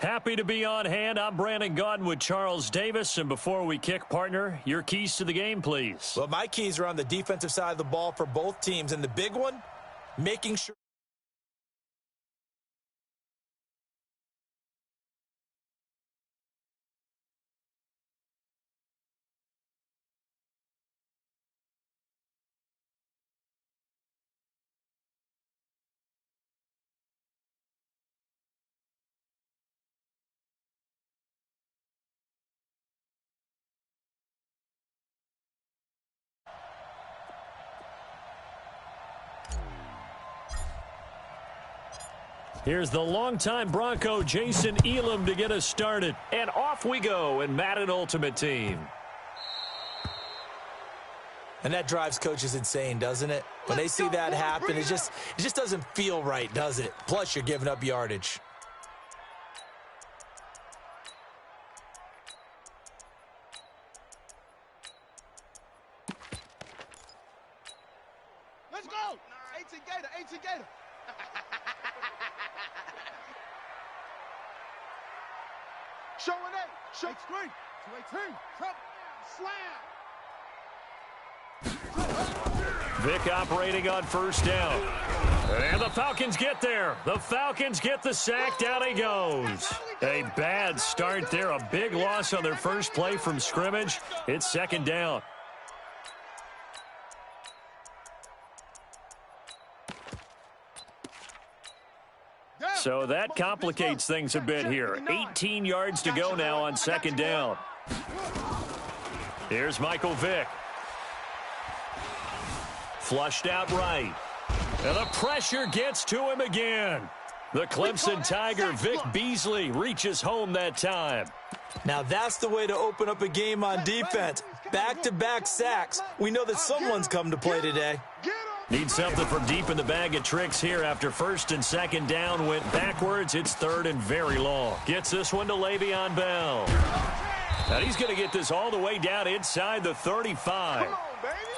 Happy to be on hand. I'm Brandon Gaudin with Charles Davis. And before we kick, partner, your keys to the game, please. Well, my keys are on the defensive side of the ball for both teams. And the big one, making sure. Here's the longtime Bronco, Jason Elam, to get us started. And off we go in Madden Ultimate Team. And that drives coaches insane, doesn't it? When they see that happen, it just doesn't feel right, does it? Plus, you're giving up yardage. Let's go! 18 Gator, 18 Gator. Show an 8. Show 3. 218. Slam. Vic operating on first down. And the Falcons get there. The Falcons get the sack. Down he goes. A bad start there. A big loss on their first play from scrimmage. It's second down. So that complicates things a bit here. 18 yards to go now on second down. Here's Michael Vick. Flushed out right. And the pressure gets to him again. The Clemson Tiger, Vic Beasley, reaches home that time. Now that's the way to open up a game on defense. Back-to-back sacks. We know that someone's come to play today. Need something from deep in the bag of tricks here after first and second down went backwards. It's third and very long. Gets this one to Le'Veon Bell. And he's going to get this all the way down inside the 35.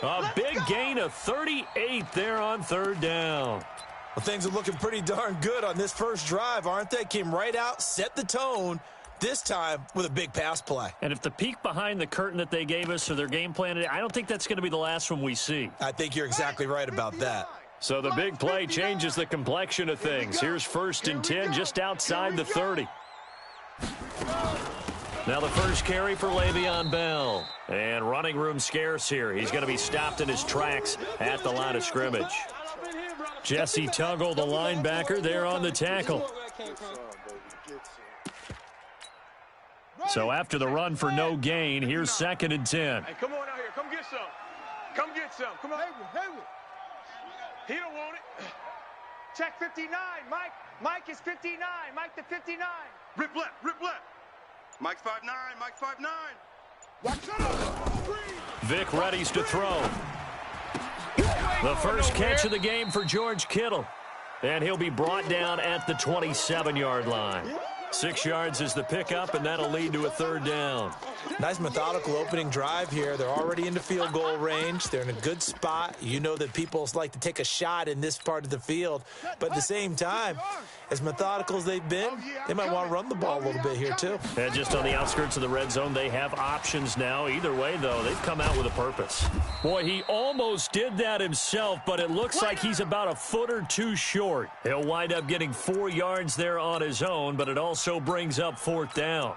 A big gain of 38 there on third down. Well, things are looking pretty darn good on this first drive, aren't they? Came right out, set the tone, this time with a big pass play. And if the peek behind the curtain that they gave us or their game plan, I don't think that's going to be the last one we see. I think you're exactly right about that. So the big play changes the complexion of things. Here's first and 10 just outside the 30. Now the first carry for Le'Veon Bell. And running room scarce here. He's going to be stopped in his tracks at the line of scrimmage. Jesse Tuggle, the linebacker, there on the tackle. So after the run for no gain, here's second and 10. Hey, come on out here. Come get some. Come get some. Come on. He don't want it. Check 59. Mike is 59. Mike the 59. Rip left. Rip left. Mike's 5'9". Mike's 5'9". Vic readies to throw. The first catch of the game for George Kittle. And he'll be brought down at the 27-yard line. 6 yards is the pickup, and that'll lead to a third down. Nice methodical opening drive here. They're already into field goal range. They're in a good spot. You know that people like to take a shot in this part of the field. But at the same time, as methodical as they've been, they might want to run the ball a little bit here too. And just on the outskirts of the red zone, they have options now. Either way, though, they've come out with a purpose. Boy, he almost did that himself, but it looks like he's about a foot or two short. He'll wind up getting 4 yards there on his own, but it also brings up fourth down.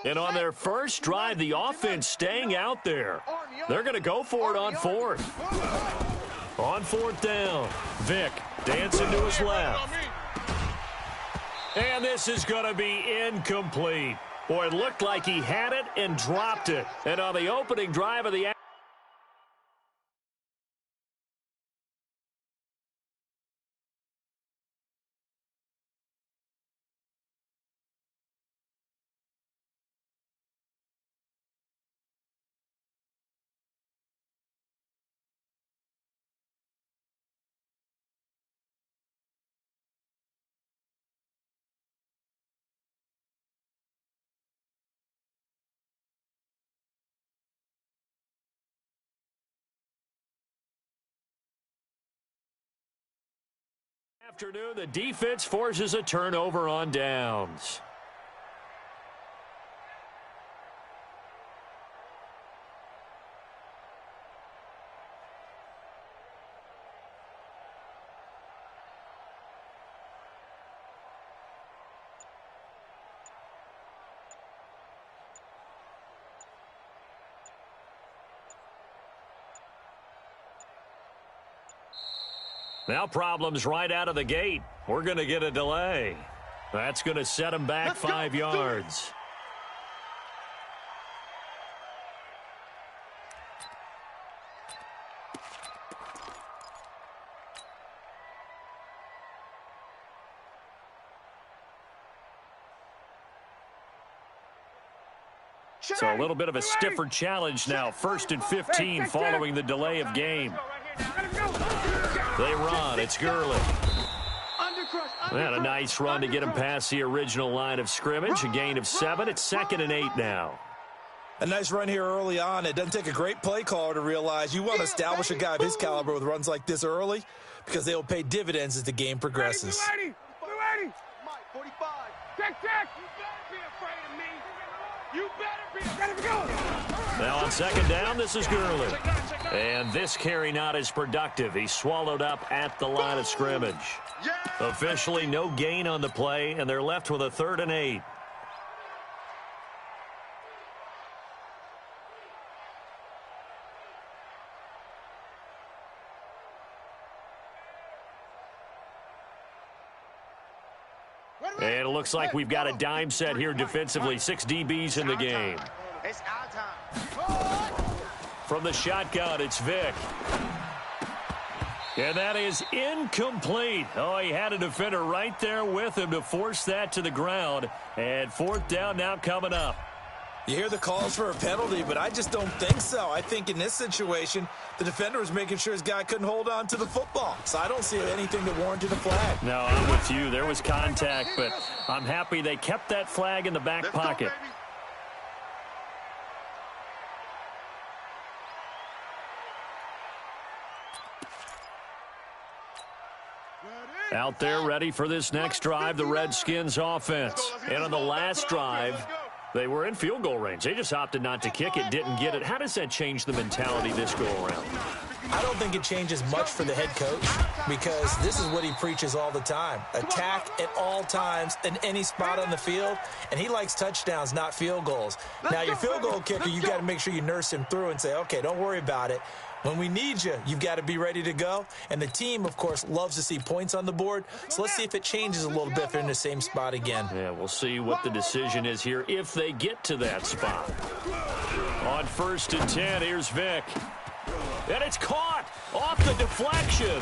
And on their first drive, the offense staying out there. They're going to go for it on fourth. On fourth down, Vic dancing to his left. And this is going to be incomplete. Boy, it looked like he had it and dropped it. And on the opening drive of the Afternoon, the defense forces a turnover on downs. Now problems right out of the gate. We're going to get a delay. That's going to set him back 5 yards. So a little bit of a stiffer challenge now. 1st and 15 following the delay of game. They run. It's Gurley. And a nice run to get him past the original line of scrimmage. A gain of 7. It's 2nd and 8 now. A nice run here early on. It doesn't take a great play caller to realize you want to establish a guy of his caliber with runs like this early because they will pay dividends as the game progresses. Ready. Mike, 45. Check. You better be afraid of me. You better be. Now on 2nd down, this is Gurley. And this carry not as productive. He's swallowed up at the line of scrimmage. Officially no gain on the play, and they're left with a 3rd and 8. And it looks like we've got a dime set here defensively. 6 DBs in the game. It's our time. From the shotgun, it's Vick. And that is incomplete. Oh, he had a defender right there with him to force that to the ground. And 4th down now coming up. You hear the calls for a penalty, but I just don't think so. I think in this situation, the defender was making sure his guy couldn't hold on to the football. So I don't see anything that warranted a flag. No, I'm with you. There was contact, but I'm happy they kept that flag in the back pocket. Out there ready for this next drive, the Redskins offense. And on the last drive, they were in field goal range. They just opted not to kick it, didn't get it. How does that change the mentality this go around? I don't think it changes much for the head coach because this is what he preaches all the time. Attack at all times in any spot on the field, and he likes touchdowns, not field goals. Now, your field goal kicker, you've got to make sure you nurse him through and say, okay, don't worry about it. When we need you, you've got to be ready to go. And the team, of course, loves to see points on the board. So let's see if it changes a little bit if they're in the same spot again. Yeah, we'll see what the decision is here if they get to that spot. On 1st and 10, here's Vick. And it's caught off the deflection.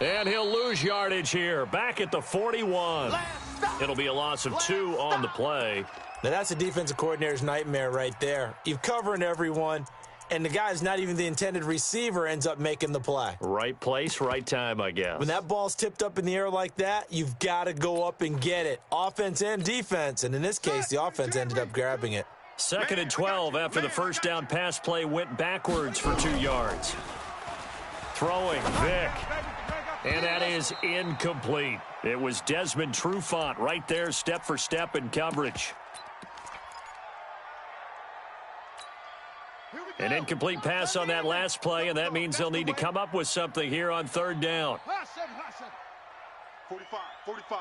And he'll lose yardage here. Back at the 41. It'll be a loss of 2 on the play. Now, that's a defensive coordinator's nightmare right there. You're covering everyone, and the guy's not even the intended receiver ends up making the play. Right place, right time, I guess. When that ball's tipped up in the air like that, you've got to go up and get it. Offense and defense, and in this case, the offense ended up grabbing it. 2nd and 12 after the 1st down pass play went backwards for 2 yards. Throwing, Vick. And that is incomplete. It was Desmond Trufant right there, step for step in coverage. An incomplete pass on that last play, and that means they'll need to come up with something here on 3rd down. 45.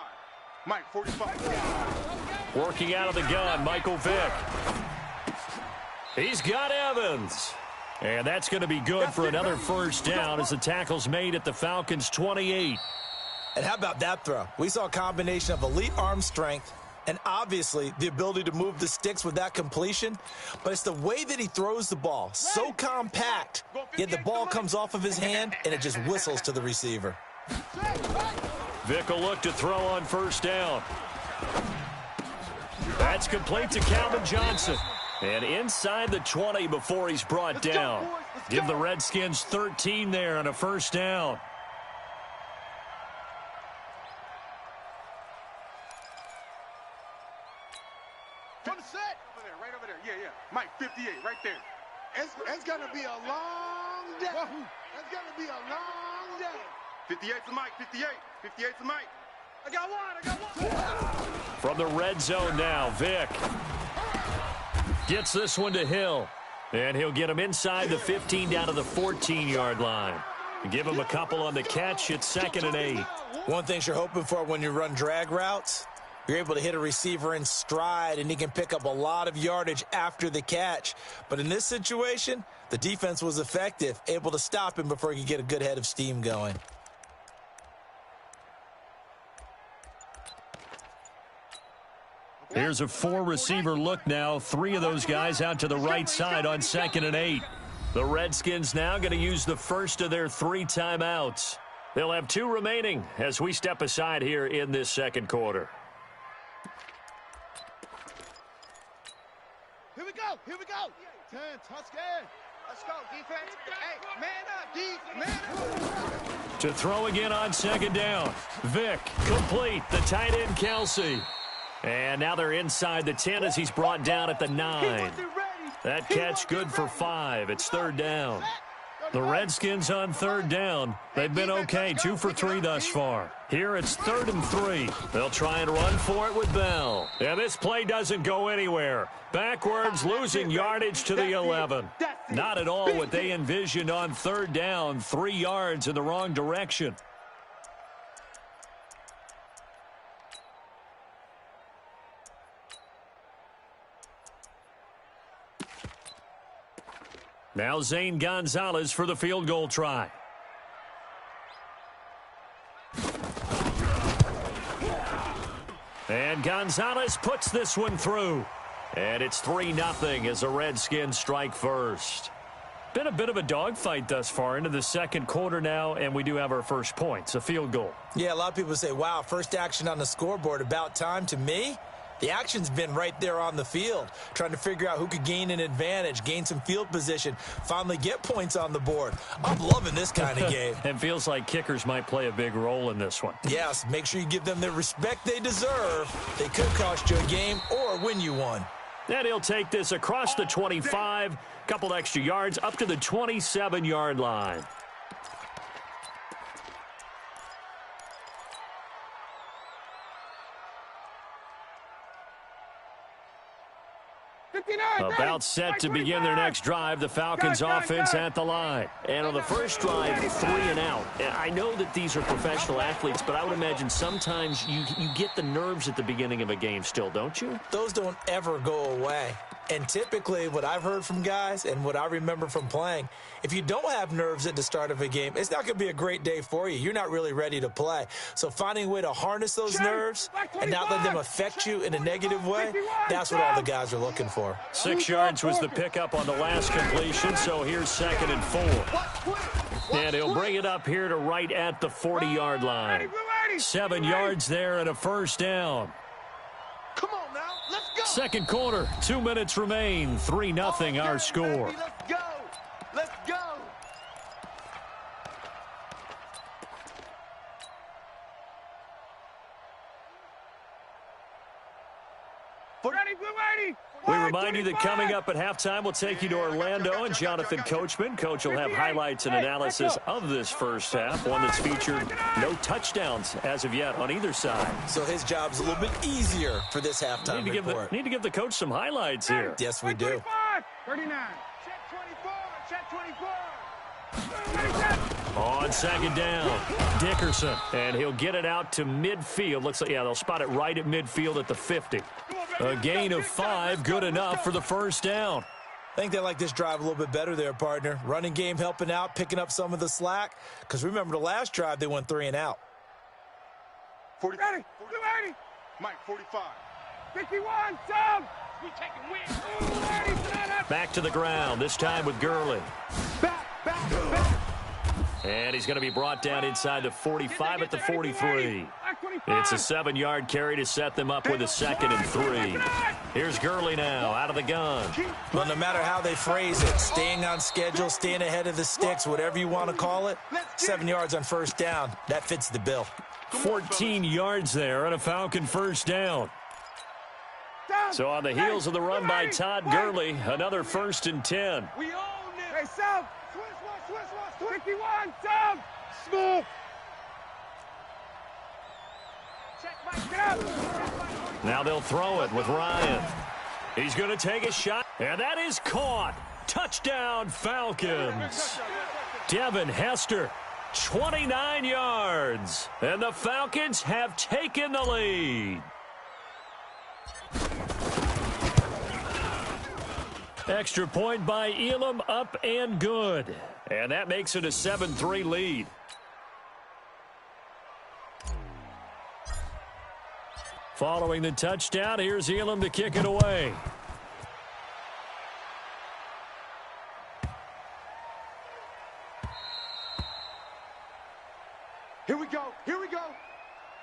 Mike, 45. Working out of the gun, Michael Vick. He's got Evans. And that's going to be good for another 1st down as the tackle's made at the Falcons' 28. And how about that throw? We saw a combination of elite arm strength and obviously the ability to move the sticks with that completion, but it's the way that he throws the ball. So compact, yet the ball comes off of his hand and it just whistles to the receiver. Vick will look to throw on 1st down. That's complete to Calvin Johnson. And inside the 20 before he's brought down. Give the Redskins 13 there on a 1st down. Right over there. Yeah. Mike, 58, right there. It's going to be a long day. It's going to be a long day. 58's the Mike. 58. 58's the Mike. I got one. From the red zone now, Vick gets this one to Hill. And he'll get him inside the 15 down to the 14-yard line. Give him a couple on the catch. It's 2nd and 8. One thing you're hoping for when you run drag routes, you're able to hit a receiver in stride, and he can pick up a lot of yardage after the catch. But in this situation, the defense was effective, able to stop him before he could get a good head of steam going. Here's a 4-receiver look now. 3 of those guys out to the right side on 2nd and 8. The Redskins now going to use the first of their 3 timeouts. They'll have 2 remaining as we step aside here in this second quarter. Here we go. 10, touchdown. Let's go, defense. Hey, man up, To throw again on 2nd down. Vick, complete. The tight end, Kelsey. And now they're inside the 10 as he's brought down at the 9. That catch good for 5. It's 3rd down. The Redskins on 3rd down. They've been okay, 2 for 3 thus far. Here it's 3rd and 3. They'll try and run for it with Bell. And this play doesn't go anywhere. Backwards, losing yardage to the 11. Not at all what they envisioned on 3rd down. 3 yards in the wrong direction. Now Zane Gonzalez for the field goal try. And Gonzalez puts this one through. And it's 3-0 as the Redskins strike first. Been a bit of a dogfight thus far into the second quarter now, and we do have our first points, a field goal. Yeah, a lot of people say, wow, first action on the scoreboard, about time. To me, the action's been right there on the field, trying to figure out who could gain an advantage, gain some field position, finally get points on the board. I'm loving this kind of game. It feels like kickers might play a big role in this one. Yes, make sure you give them the respect they deserve. They could cost you a game or win you one. And he'll take this across the 25, couple extra yards, up to the 27-yard line. About set to begin their next drive, the Falcons offense at the line. And on the first drive, 3 and out. I know that these are professional athletes, but I would imagine sometimes you get the nerves at the beginning of a game still, don't you? Those don't ever go away. And typically what I've heard from guys and what I remember from playing, if you don't have nerves at the start of a game, it's not going to be a great day for you. You're not really ready to play. So finding a way to harness those nerves and not let them affect you in a negative way, that's what all the guys are looking for. 6 yards was the pickup on the last completion, so here's 2nd and 4. And he'll bring it up here to right at the 40-yard line. 7 yards there and a first down. Come on now, let's go. Second quarter, 2 minutes remain. 3-0 our score. Let's go. Let's go. We remind you that coming up at halftime, we'll take you to Orlando and Jonathan Coachman. Coach will have highlights and analysis of this first half, one that's featured no touchdowns as of yet on either side. So his job's a little bit easier for this halftime report. Need to give the coach some highlights here. Yes, we do. 39. Check 24. Check 24. On 2nd down, Dickerson, and he'll get it out to midfield. Looks like, yeah, they'll spot it right at midfield at the 50. A gain of 5, good enough for the first down. I think they like this drive a little bit better there, partner. Running game helping out, picking up some of the slack. Because remember the last drive, they went 3 and out. 40. Ready. Mike, 45. 51. Down. We taking win. Back to the ground, this time with Gurley. Back. And he's going to be brought down inside the 45 at the 43. It's a 7-yard carry to set them up with a 2nd and 3. Here's Gurley now out of the gun. Well, no matter how they phrase it, staying on schedule, staying ahead of the sticks, whatever you want to call it, 7 yards on first down, that fits the bill. 14 yards there and a Falcon first down. So on the heels of the run by Todd Gurley, another 1st and 10. We own it. Hey, Sam. Swiss. 51. Down. Small. Now they'll throw it with Ryan. He's going to take a shot, and that is caught. Touchdown, Falcons. Devin Hester, 29 yards, and the Falcons have taken the lead. Extra point by Elam, up and good. And that makes it a 7-3 lead. Following the touchdown, here's Elam to kick it away. Here we go. Here we go.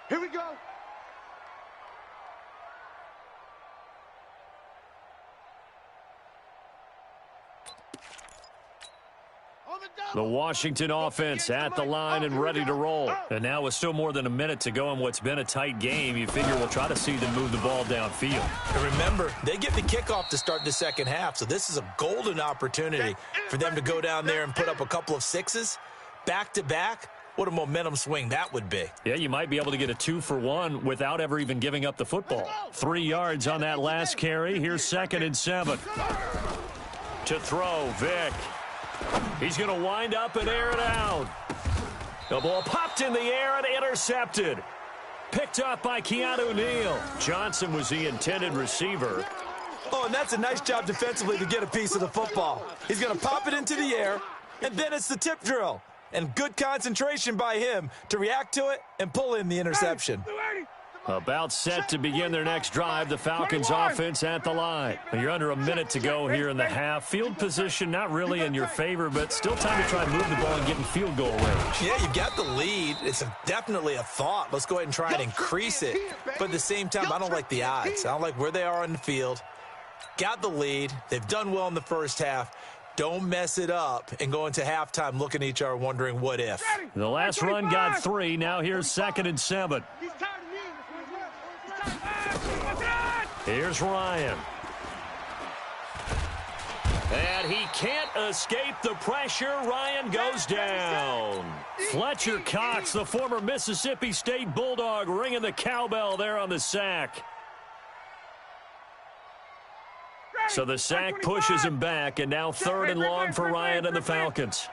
Here we go. The Washington offense at the line and ready to roll. And now with still more than a minute to go in what's been a tight game, you figure we'll try to see them move the ball downfield. And remember, they get the kickoff to start the second half, so this is a golden opportunity for them to go down there and put up a couple of sixes back-to-back. What a momentum swing that would be. Yeah, you might be able to get a 2-for-1 without ever even giving up the football. 3 yards on that last carry. Here's 2nd and 7. To throw, Vick. He's going to wind up and air it out. The ball popped in the air and intercepted. Picked up by Keanu Neal. Johnson was the intended receiver. Oh, and that's a nice job defensively to get a piece of the football. He's going to pop it into the air, and then it's the tip drill. And good concentration by him to react to it and pull in the interception. About set to begin their next drive, the Falcons offense at the line. You're under a minute to go here in the half. Field position not really in your favor, but still time to try and move the ball and get in field goal range. Yeah, you've got the lead. It's definitely a thought. Let's go ahead and try and increase it. But at the same time, I don't like the odds. I don't like where they are on the field. Got the lead. They've done well in the first half. Don't mess it up and go into halftime looking at each other wondering what if. The last run got 3. Now here's 2nd and 7. Here's Ryan. And he can't escape the pressure. Ryan goes down. Fletcher Cox, the former Mississippi State Bulldog, ringing the cowbell there on the sack. So the sack pushes him back, and now 3rd and long for Ryan and the Falcons.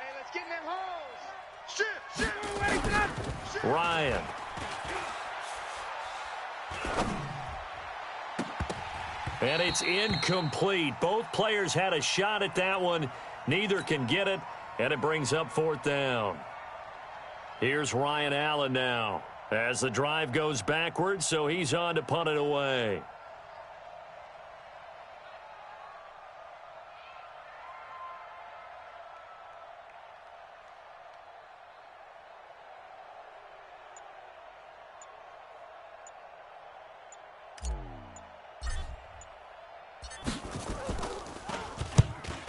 Ryan. And it's incomplete. Both players had a shot at that one. Neither can get it, and it brings up 4th down. Here's Ryan Allen now as the drive goes backwards, so he's on to punt it away.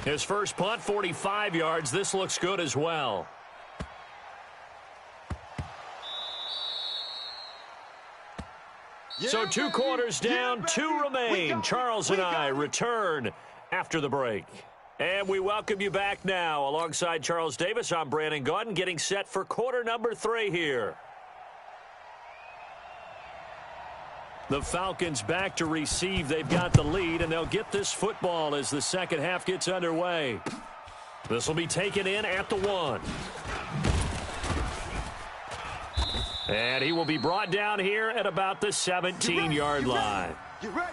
His first punt, 45 yards. This looks good as well. So 2 quarters down, 2 remain. Charles and I return after the break. And we welcome you back now. Alongside Charles Davis, I'm Brandon Gaudin, getting set for quarter number 3 here. The Falcons back to receive. They've got the lead, and they'll get this football as the second half gets underway. This will be taken in at the 1. And he will be brought down here at about the 17-yard line. You ready?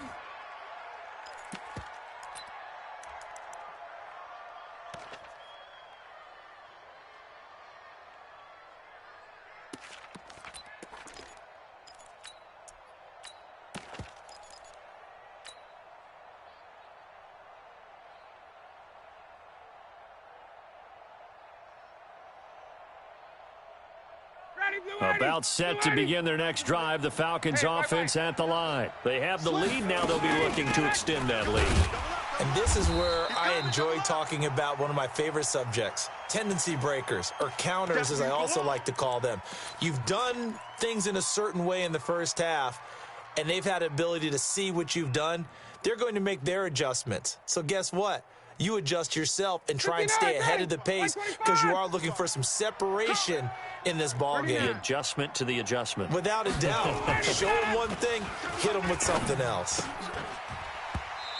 About set to begin their next drive, the Falcons offense at the line. They have the lead. Now they'll be looking to extend that lead. And this is where I enjoy talking about one of my favorite subjects, tendency breakers, or counters as I also like to call them. You've done things in a certain way in the first half, and they've had the ability to see what you've done. They're going to make their adjustments. So guess what? you adjust yourself and try and stay ahead of the pace because you are looking for some separation in this ball game. The adjustment to the adjustment. Without a doubt. Show them one thing, hit them with something else.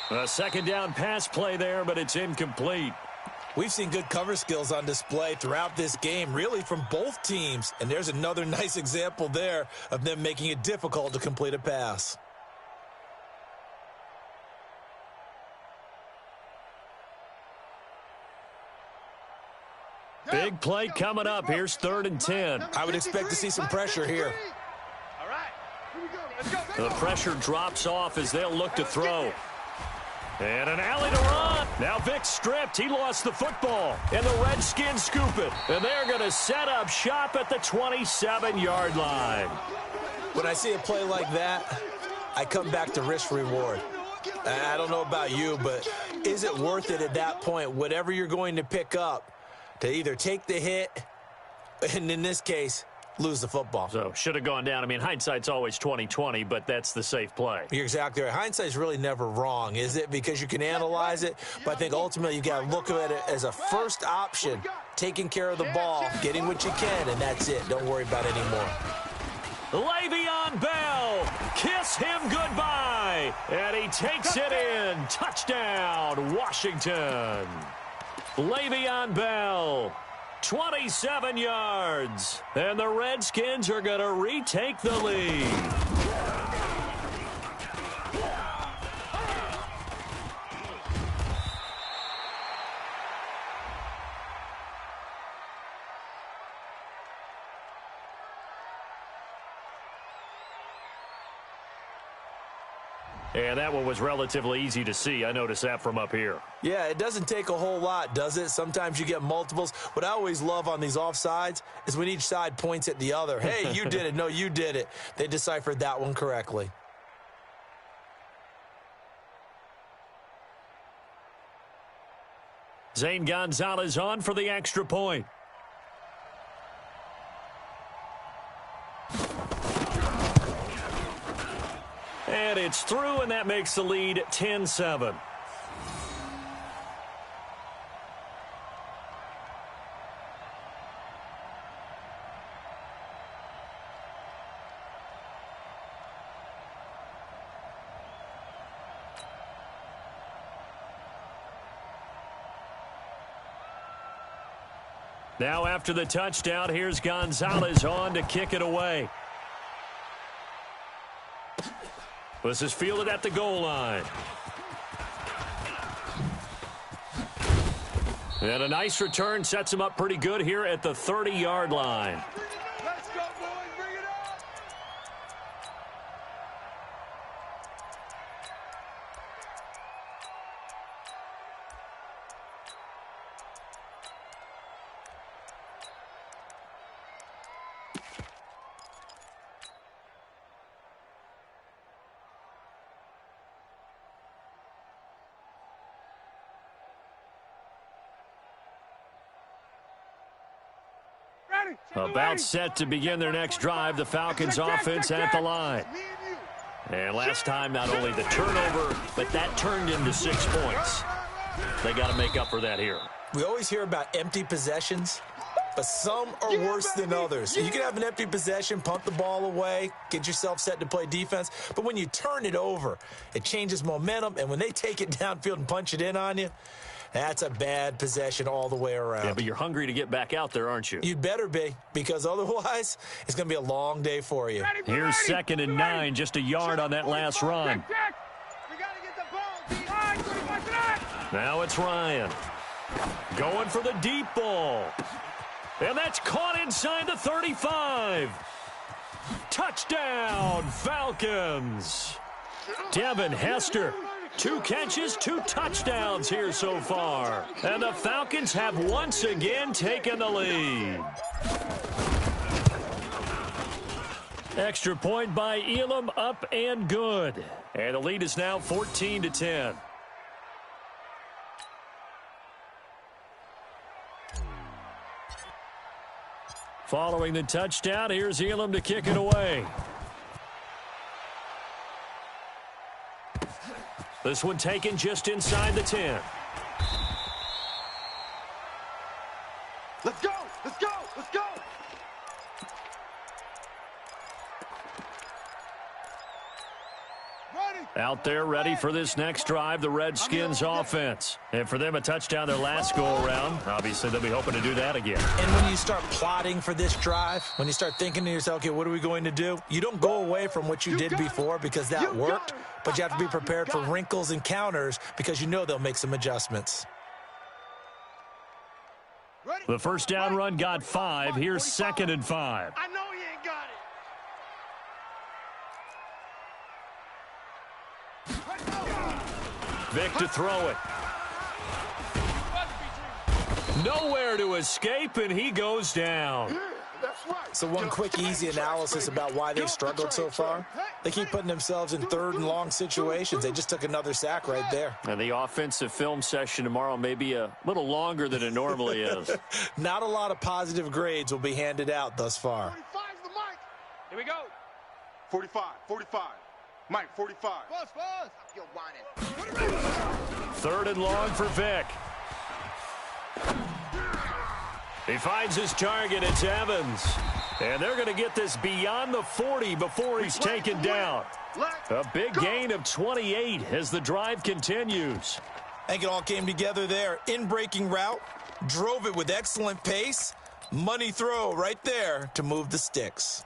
A second down pass play there, but it's incomplete. We've seen good cover skills on display throughout this game, really from both teams. And there's another nice example there of them making it difficult to complete a pass. Big play coming up. Here's 3rd and 10. I would expect to see some pressure here. All right. Here we go. Let's go. The pressure drops off as they'll look to throw. And an alley to run. Now Vic stripped. He lost the football. And the Redskins scoop it. And they're going to set up shop at the 27-yard line. When I see a play like that, I come back to risk reward. I don't know about you, but is it worth it at that point, whatever you're going to pick up, to either take the hit and, in this case, lose the football? So, should have gone down. I mean, hindsight's always 20/20, but that's the safe play. You're exactly right. Hindsight's really never wrong, is it? Because you can analyze it, but I think ultimately you got to look at it as a first option, taking care of the ball, getting what you can, and that's it. Don't worry about it anymore. Le'Veon Bell, kiss him goodbye, and he takes it in. Touchdown, Washington. Le'Veon Bell, 27 yards, and the Redskins are going to retake the lead. And that one was relatively easy to see. I noticed that from up here. Yeah, it doesn't take a whole lot, does it? Sometimes you get multiples. What I always love on these offsides is when each side points at the other. Hey, you did it. No, you did it. They deciphered that one correctly. Zane Gonzalez on for the extra point. And it's through, and that makes the lead 10-7. Now after the touchdown, here's Gonzalez on to kick it away. This is fielded at the goal line. And a nice return sets him up pretty good here at the 30-yard line. Let's go, boys. Bring it up. About set to begin their next drive, the Falcons offense at the line. And last time, not only the turnover, but that turned into 6 points. They got to make up for that here. We always hear about empty possessions, but some are worse than others. You can have an empty possession, punt the ball away, get yourself set to play defense, but when you turn it over, it changes momentum, and when they take it downfield and punch it in on you, that's a bad possession all the way around. Yeah, but you're hungry to get back out there, aren't you? You'd better be, because otherwise it's going to be a long day for you. Here's 2nd and 9, just a yard on that last run. We got to get the ball. Now it's Ryan. Going for the deep ball. And that's caught inside the 35. Touchdown, Falcons. Devin Hester. 2 catches, 2 touchdowns here so far. And the Falcons have once again taken the lead. Extra point by Elam, up and good. And the lead is now 14-10. Following the touchdown, here's Elam to kick it away. This one taken just inside the 10. go. Let's go. Let's go. Out there ready for this next drive, the Redskins offense. And for them, a touchdown their last go-around. Obviously, they'll be hoping to do that again. And when you start plotting for this drive, when you start thinking to yourself, okay, what are we going to do? You don't go away from what you did before because that worked, but you have to be prepared for wrinkles and counters because you know they'll make some adjustments. The first down run got 5. Here's 2nd and 5. I know he ain't got it. Vic to throw it. Nowhere to escape, and he goes down. So one quick, easy analysis about why they've struggled so far. They keep putting themselves in 3rd and long situations. They just took another sack right there. And the offensive film session tomorrow may be a little longer than it normally is. Not a lot of positive grades will be handed out thus far. 45's the mic. Here we go. 45. 45. Mike, 45. Buzz. You're whining. 3rd and long for Vic. He finds his target. It's Evans. And they're going to get this beyond the 40 before he's taken down. A big gain of 28 as the drive continues. I think it all came together there. In-breaking route, drove it with excellent pace. Money throw right there to move the sticks.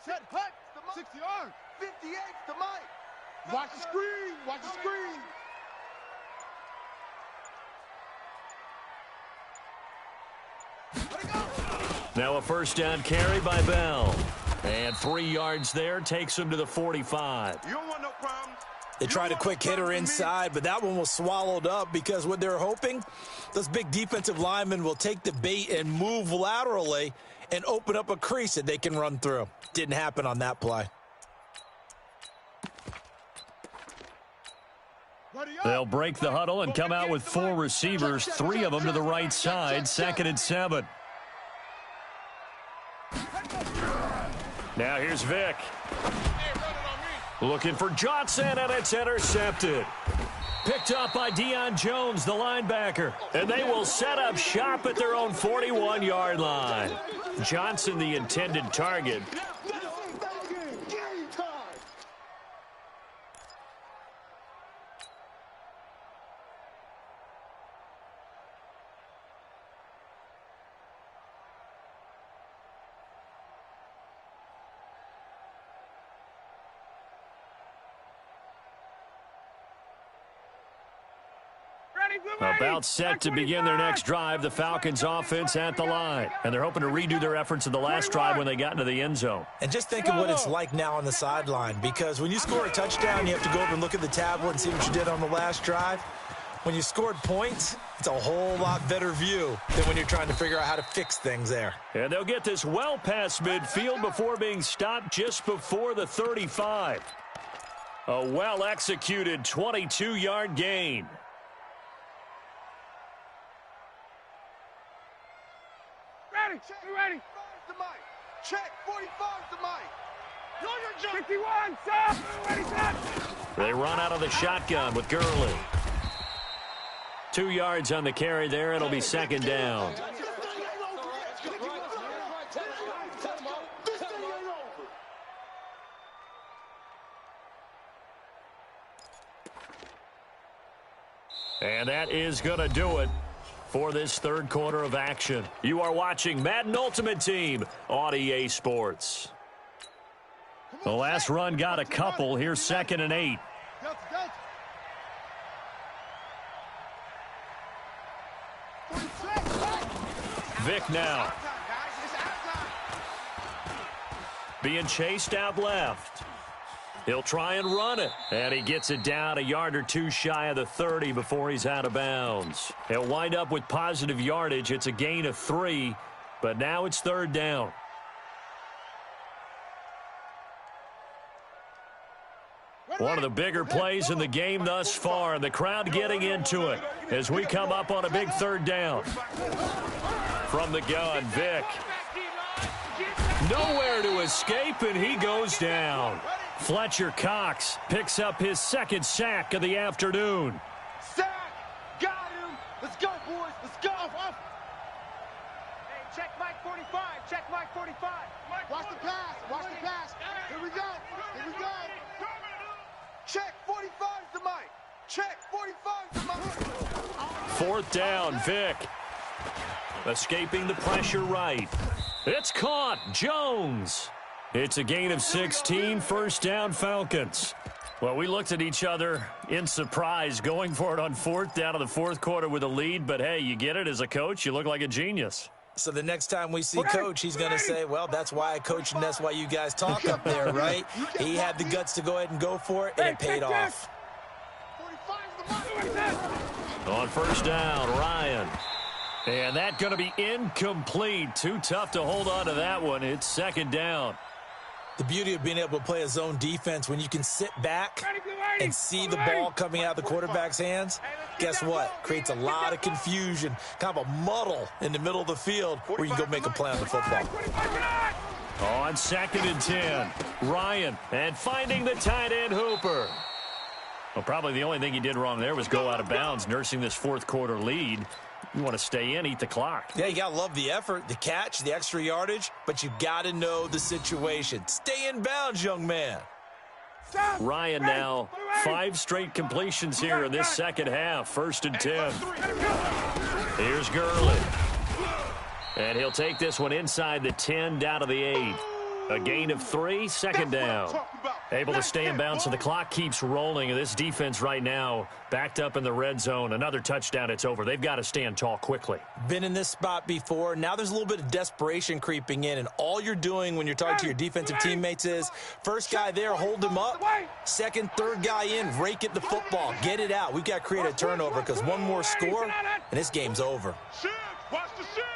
Set, hut, 60 yards. 58's the mic. Watch the screen. Watch the screen. Now a first down carry by Bell. And 3 yards there takes him to the 45. You don't want no problems. They tried a quick hitter inside, but that one was swallowed up because what they're hoping, those big defensive linemen will take the bait and move laterally and open up a crease that they can run through. Didn't happen on that play. They'll break the huddle and come out with 4 receivers, 3 of them to the right side, 2nd and 7. Now here's Vic. Looking for Johnson, and it's intercepted. Picked up by Deion Jones, the linebacker. And they will set up shop at their own 41-yard line. Johnson, the intended target. About set to begin their next drive, the Falcons offense at the line. And they're hoping to redo their efforts in the last drive when they got into the end zone. And just think of what it's like now on the sideline, because when you score a touchdown, you have to go over and look at the tablet and see what you did on the last drive. When you scored points, it's a whole lot better view than when you're trying to figure out how to fix things there. And they'll get this well past midfield before being stopped just before the 35. A well-executed 22-yard gain. Ready. The mic. Check. 45's the mic. Know your jump. 51. Stop. Ready, set. They run out of the shotgun with Gurley. 2 yards on the carry there. It'll be 2nd down. And that is going to do it for this 3rd quarter of action. You are watching Madden Ultimate Team on EA Sports. The last run got a couple. Here's 2nd and 8. Vic now. Being chased out left. He'll try and run it. And he gets it down a yard or 2 shy of the 30 before he's out of bounds. He'll wind up with positive yardage. It's a gain of 3, but now it's 3rd down. One of the bigger plays in the game thus far, and the crowd getting into it as we come up on a big 3rd down. From the gun, Vic. Nowhere to escape, and he goes down. Fletcher Cox picks up his second sack of the afternoon. Sack! Got him! Let's go, boys! Let's go! Hey, check Mike 45. Check Mike 45. Watch the pass. Watch the pass. Here we go. Here we go. Check 45 to Mike. Check 45 to Mike. Fourth down, Vic. Escaping the pressure right. It's caught. Jones. It's a gain of 16. First down, Falcons. Well, we looked at each other in surprise going for it on fourth down of the fourth quarter with a lead. But, hey, you get it as a coach. You look like a genius. So the next time we see Coach, he's going to say, well, that's why I coach and that's why you guys talk up there, right? He had the guts to go ahead and go for it, and it paid off. On first down, Ryan. And that's going to be incomplete. Too tough to hold on to that one. It's second down. The beauty of being able to play a zone defense, when you can sit back and see the ball coming out of the quarterback's hands, guess what? Creates a lot of confusion, kind of a muddle in the middle of the field where you can go make a play on the football. On second and 10, Ryan, and finding the tight end Hooper. Well, probably the only thing he did wrong there was go out of bounds, nursing this fourth quarter lead. You want to stay in, eat the clock. Yeah, you got to love the effort, the catch, the extra yardage, but you got to know the situation. Stay in bounds, young man. Ryan now, 5 straight completions here in this second half. First and 10. Here's Gurley. And he'll take this one inside the 10, down to the 8. A gain of 3, second down. Able to stay in bounds, so the clock keeps rolling. And this defense right now backed up in the red zone. Another touchdown, it's over. They've got to stand tall quickly. Been in this spot before. Now there's a little bit of desperation creeping in, and all you're doing when you're talking to your defensive teammates is first guy there, hold him up. Second, third guy in, rake at the football. Get it out. We've got to create a turnover because one more score, and this game's over. Watch the shift.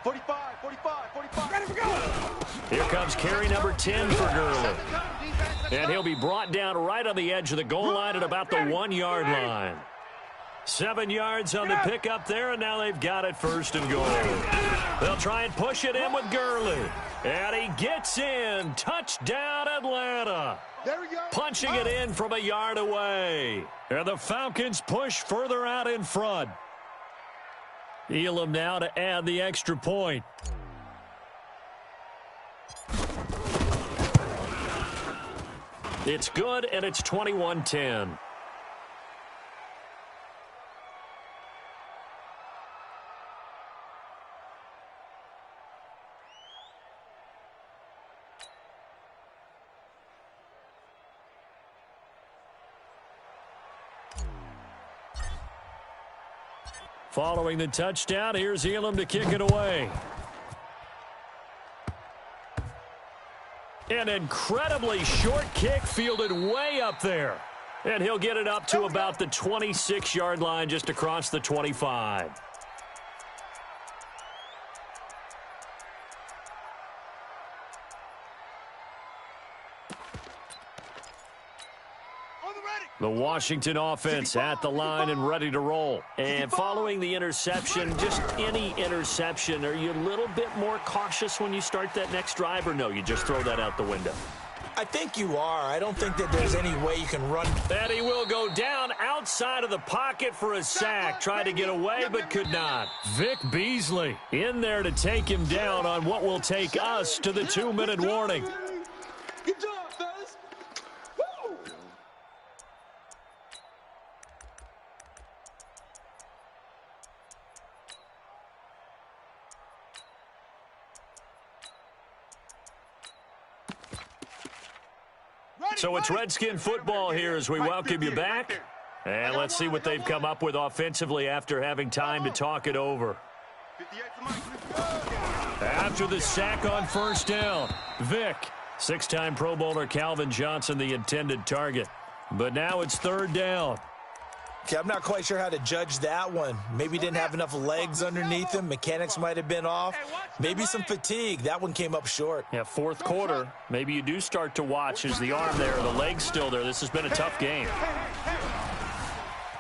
45, 45, 45. Ready to go. Here comes carry number 10 for Gurley. And he'll be brought down right on the edge of the goal line at about the 1-yard line. 7 yards on the pickup there, and now they've got it first and goal. They'll try and push it in with Gurley. And he gets in. Touchdown, Atlanta. There we go. Punching it in from a yard away. And the Falcons push further out in front. Elam now to add the extra point. It's good, and it's 21-10. Following the touchdown, here's Elam to kick it away. An incredibly short kick fielded way up there. And he'll get it up to about the 26-yard line, just across the 25. The Washington offense at the line and ready to roll. And following the interception, just any interception, are you a little bit more cautious when you start that next drive, or no, you just throw that out the window? I think you are. I don't think that there's any way you can run. And he will go down outside of the pocket for a sack. Tried to get away, but could not. Vic Beasley in there to take him down on what will take us to the 2-minute warning. Good job, fellas. Woo! So it's Redskin football here as we welcome you back. And let's see what they've come up with offensively after having time to talk it over. After the sack on first down, Vic. 6-time Pro Bowler Calvin Johnson the intended target. But now it's third down. Okay, I'm not quite sure how to judge that one. Maybe didn't have enough legs underneath him. Mechanics might have been off. Maybe some fatigue. That one came up short. Yeah, fourth quarter. Maybe you do start to watch as the arm there, the leg's still there. This has been a tough game.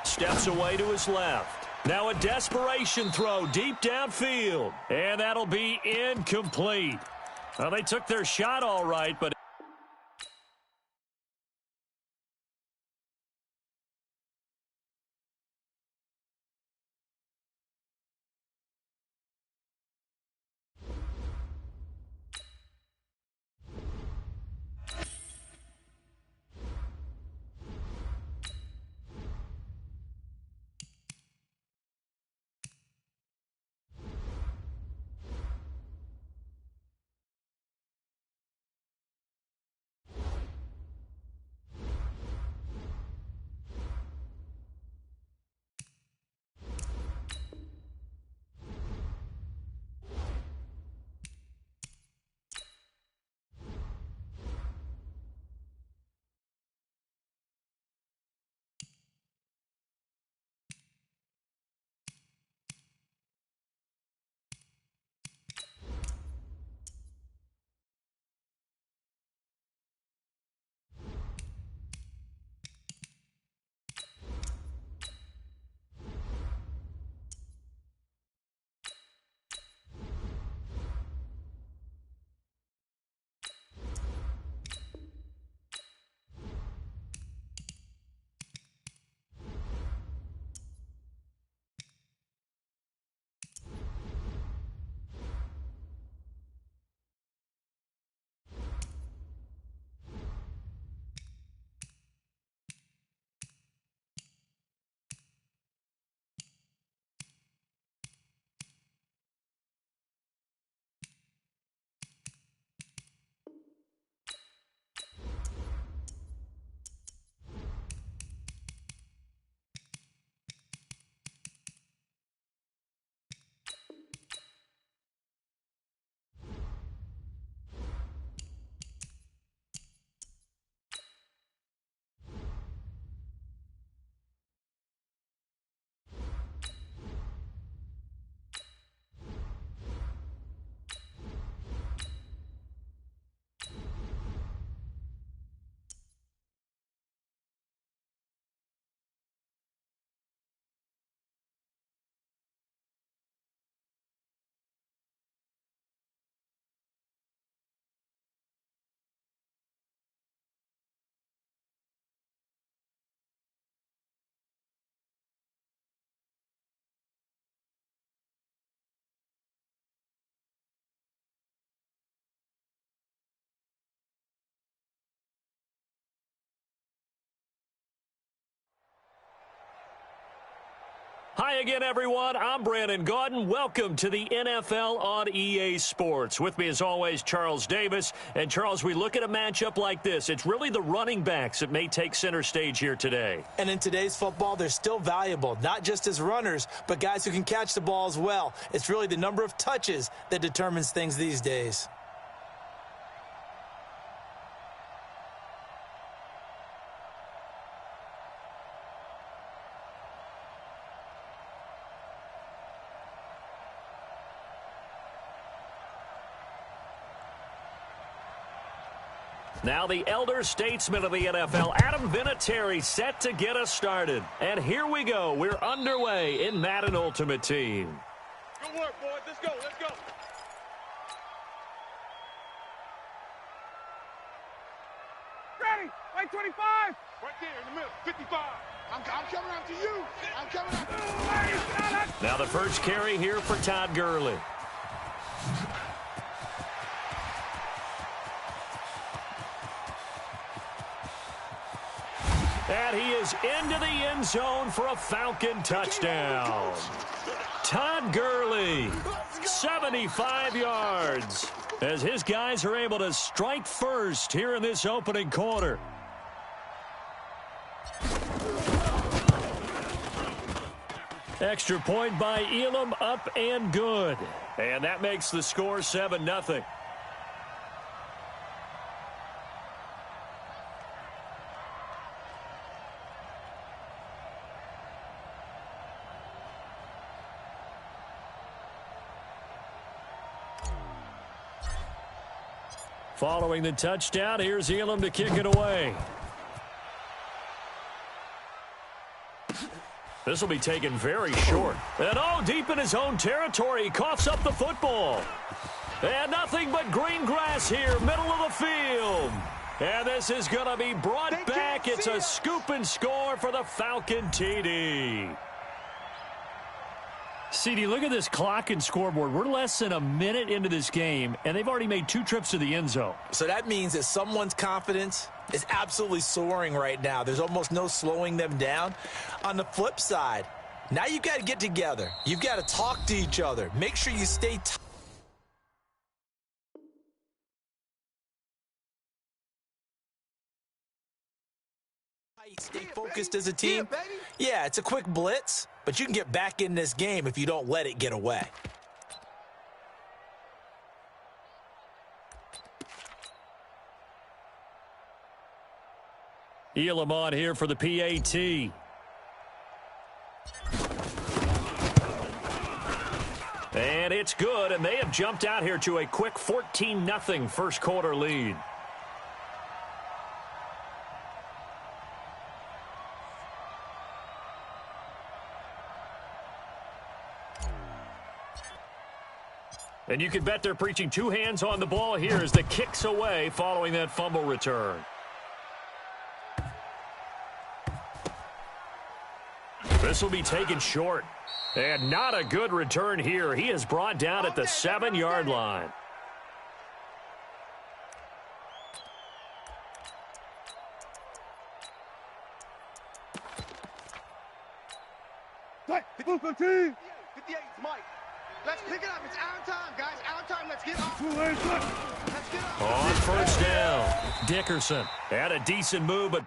Steps away to his left. Now a desperation throw deep downfield. And that'll be incomplete. Well, they took their shot all right, but hi again, everyone. I'm Brandon Gaudin. Welcome to the NFL on EA Sports. With me, as always, Charles Davis. And, Charles, we look at a matchup like this. It's really the running backs that may take center stage here today. And in today's football, they're still valuable, not just as runners, but guys who can catch the ball as well. It's really the number of touches that determines things these days. Now the elder statesman of the NFL, Adam Vinatieri, set to get us started. And here we go. We're underway in Madden Ultimate Team. Good work, boys. Let's go. Let's go. Ready? Right 25. Right there in the middle. 55. I'm coming out to you. I'm coming out. Now the first carry here for Todd Gurley. And he is into the end zone for a Falcon touchdown. Todd Gurley, 75 yards, as his guys are able to strike first here in this opening quarter. Extra point by Elam, up and good. And that makes the score 7-0. Following the touchdown, here's Elam to kick it away. This will be taken very short. And deep in his own territory, he coughs up the football. And nothing but green grass here, middle of the field. And this is going to be brought back. It's a scoop and score for the Falcon TD. CD, look at this clock and scoreboard. We're less than a minute into this game, and they've already made 2 trips to the end zone. So that means that someone's confidence is absolutely soaring right now. There's almost no slowing them down. On the flip side, now you've got to get together. You've got to talk to each other. Make sure you stay tight. Stay focused as a team. Yeah, it's a quick blitz, but you can get back in this game if you don't let it get away. Elam on here for the PAT. And it's good, and they have jumped out here to a quick 14-0 first quarter lead. And you can bet they're preaching 2 hands on the ball here as the kick's away following that fumble return. This will be taken short. And not a good return here. He is brought down at the 7-yard line. Hey, 58's Mike. Let's pick it up. It's our time, guys. Our time. Let's get off. Let's get off. On first down, Dickerson had a decent move, but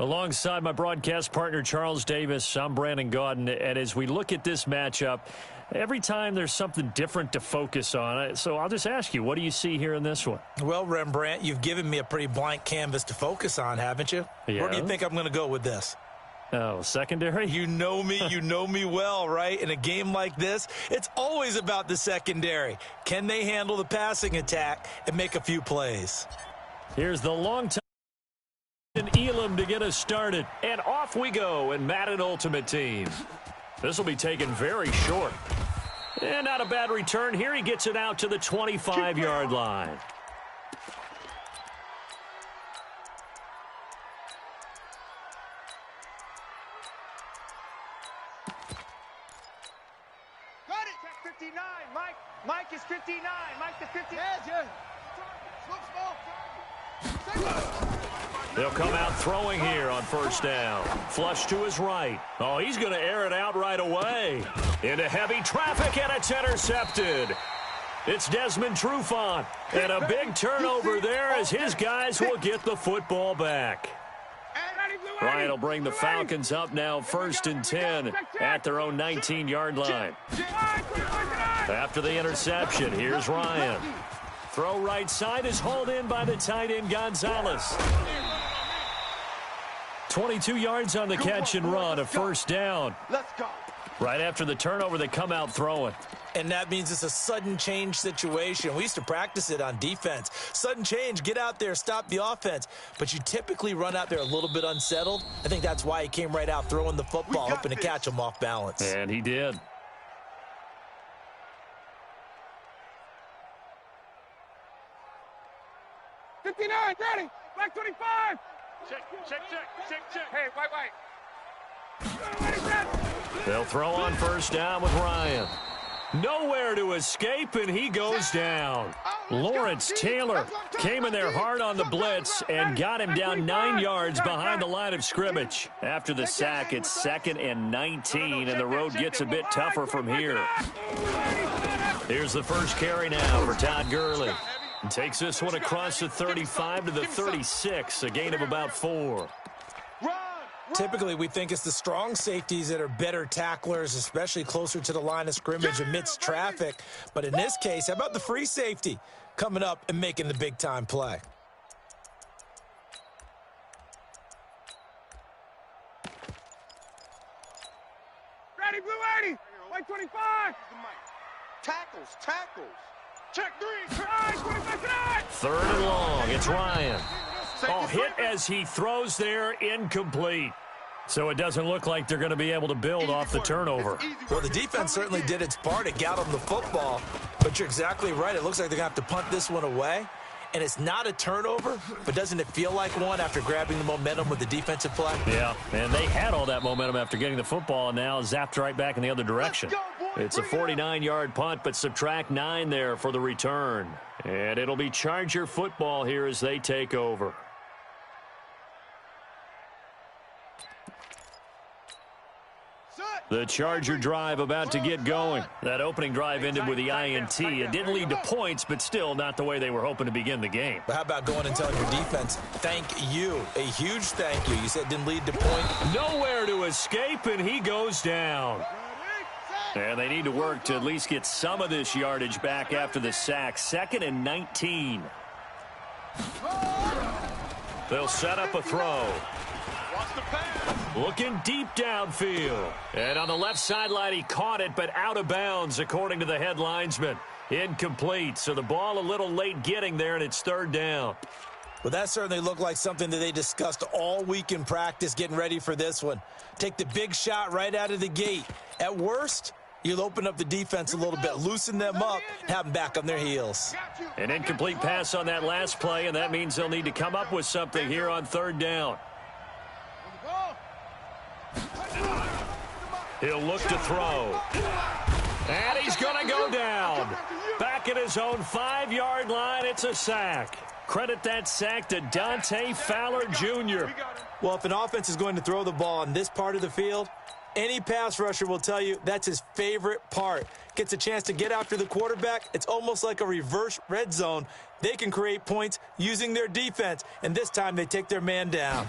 Alongside my broadcast partner, Charles Davis, I'm Brandon Gaudin. And as we look at this matchup, every time there's something different to focus on. So I'll just ask you, what do you see here in this one? Well, Rembrandt, you've given me a pretty blank canvas to focus on, haven't you? Yeah. Where do you think I'm going to go with this? Oh, secondary? You know me well, right? In a game like this, it's always about the secondary. Can they handle the passing attack and make a few plays? Here's the long time. And Elam to get us started. And off we go in Madden Ultimate Team. This will be taken very short. And not a bad return. Here he gets it out to the 25-yard line. Got it. 59. Mike is 59. Mike the 59. Yeah. They'll come out throwing here on first down. Flush to his right. Oh, he's going to air it out right away. Into heavy traffic, and it's intercepted. It's Desmond Trufant. And a big turnover there as his guys will get the football back. Ryan will bring the Falcons up now 1st and 10 at their own 19-yard line. After the interception, here's Ryan. Throw right side is hauled in by the tight end Gonzalez. 22 yards on the catch and run, a first down. Let's go. Right after the turnover, they come out throwing. And that means it's a sudden change situation. We used to practice it on defense. Sudden change, get out there, stop the offense. But you typically run out there a little bit unsettled. I think that's why he came right out throwing the football, hoping to catch him off balance. And he did. Ready. Black 25. Check. Hey, white. They'll throw on first down with Ryan. Nowhere to escape, and he goes down. Lawrence Taylor came in there hard on the blitz and got him down 9 yards behind the line of scrimmage. After the sack, it's 2nd and 19, and the road gets a bit tougher from here. Here's the first carry now for Todd Gurley. Takes this one across the 35 to the 36, a gain of about 4. Typically, we think it's the strong safeties that are better tacklers, especially closer to the line of scrimmage amidst traffic. But in this case, how about the free safety coming up and making the big-time play? Ready, blue 80. White 25. Tackles. Check 3. 3rd and long. It's Ryan. Oh, hit as he throws there, incomplete. So it doesn't look like they're going to be able to build off the turnover. Well, the defense certainly did its part. It got them the football. But you're exactly right. It looks like they're going to have to punt this one away. And it's not a turnover, but doesn't it feel like one after grabbing the momentum with the defensive play? Yeah, and they had all that momentum after getting the football, and now zapped right back in the other direction. It's a 49-yard punt, but subtract 9 there for the return. And it'll be Charger football here as they take over. The Charger drive about to get going. That opening drive ended with the INT. It didn't lead to points, but still not the way they were hoping to begin the game. But how about going and telling your defense, thank you, a huge thank you. You said it didn't lead to points. Nowhere to escape, and he goes down. And they need to work to at least get some of this yardage back after the sack. 2nd and 19. They'll set up a throw. Looking deep downfield. And on the left sideline, he caught it, but out of bounds, according to the head linesman. Incomplete, so the ball a little late getting there, and it's 3rd down. Well, that certainly looked like something that they discussed all week in practice, getting ready for this one. Take the big shot right out of the gate. At worst, you'll open up the defense a little bit, loosen them up, have them back on their heels. An incomplete pass on that last play, and that means they'll need to come up with something here on 3rd down. He'll look to throw. And he's going to go down. Back at his own 5-yard line, it's a sack. Credit that sack to Dante Fowler, Jr. Well, if an offense is going to throw the ball on this part of the field, any pass rusher will tell you that's his favorite part. Gets a chance to get after the quarterback. It's almost like a reverse red zone. They can create points using their defense, and this time they take their man down.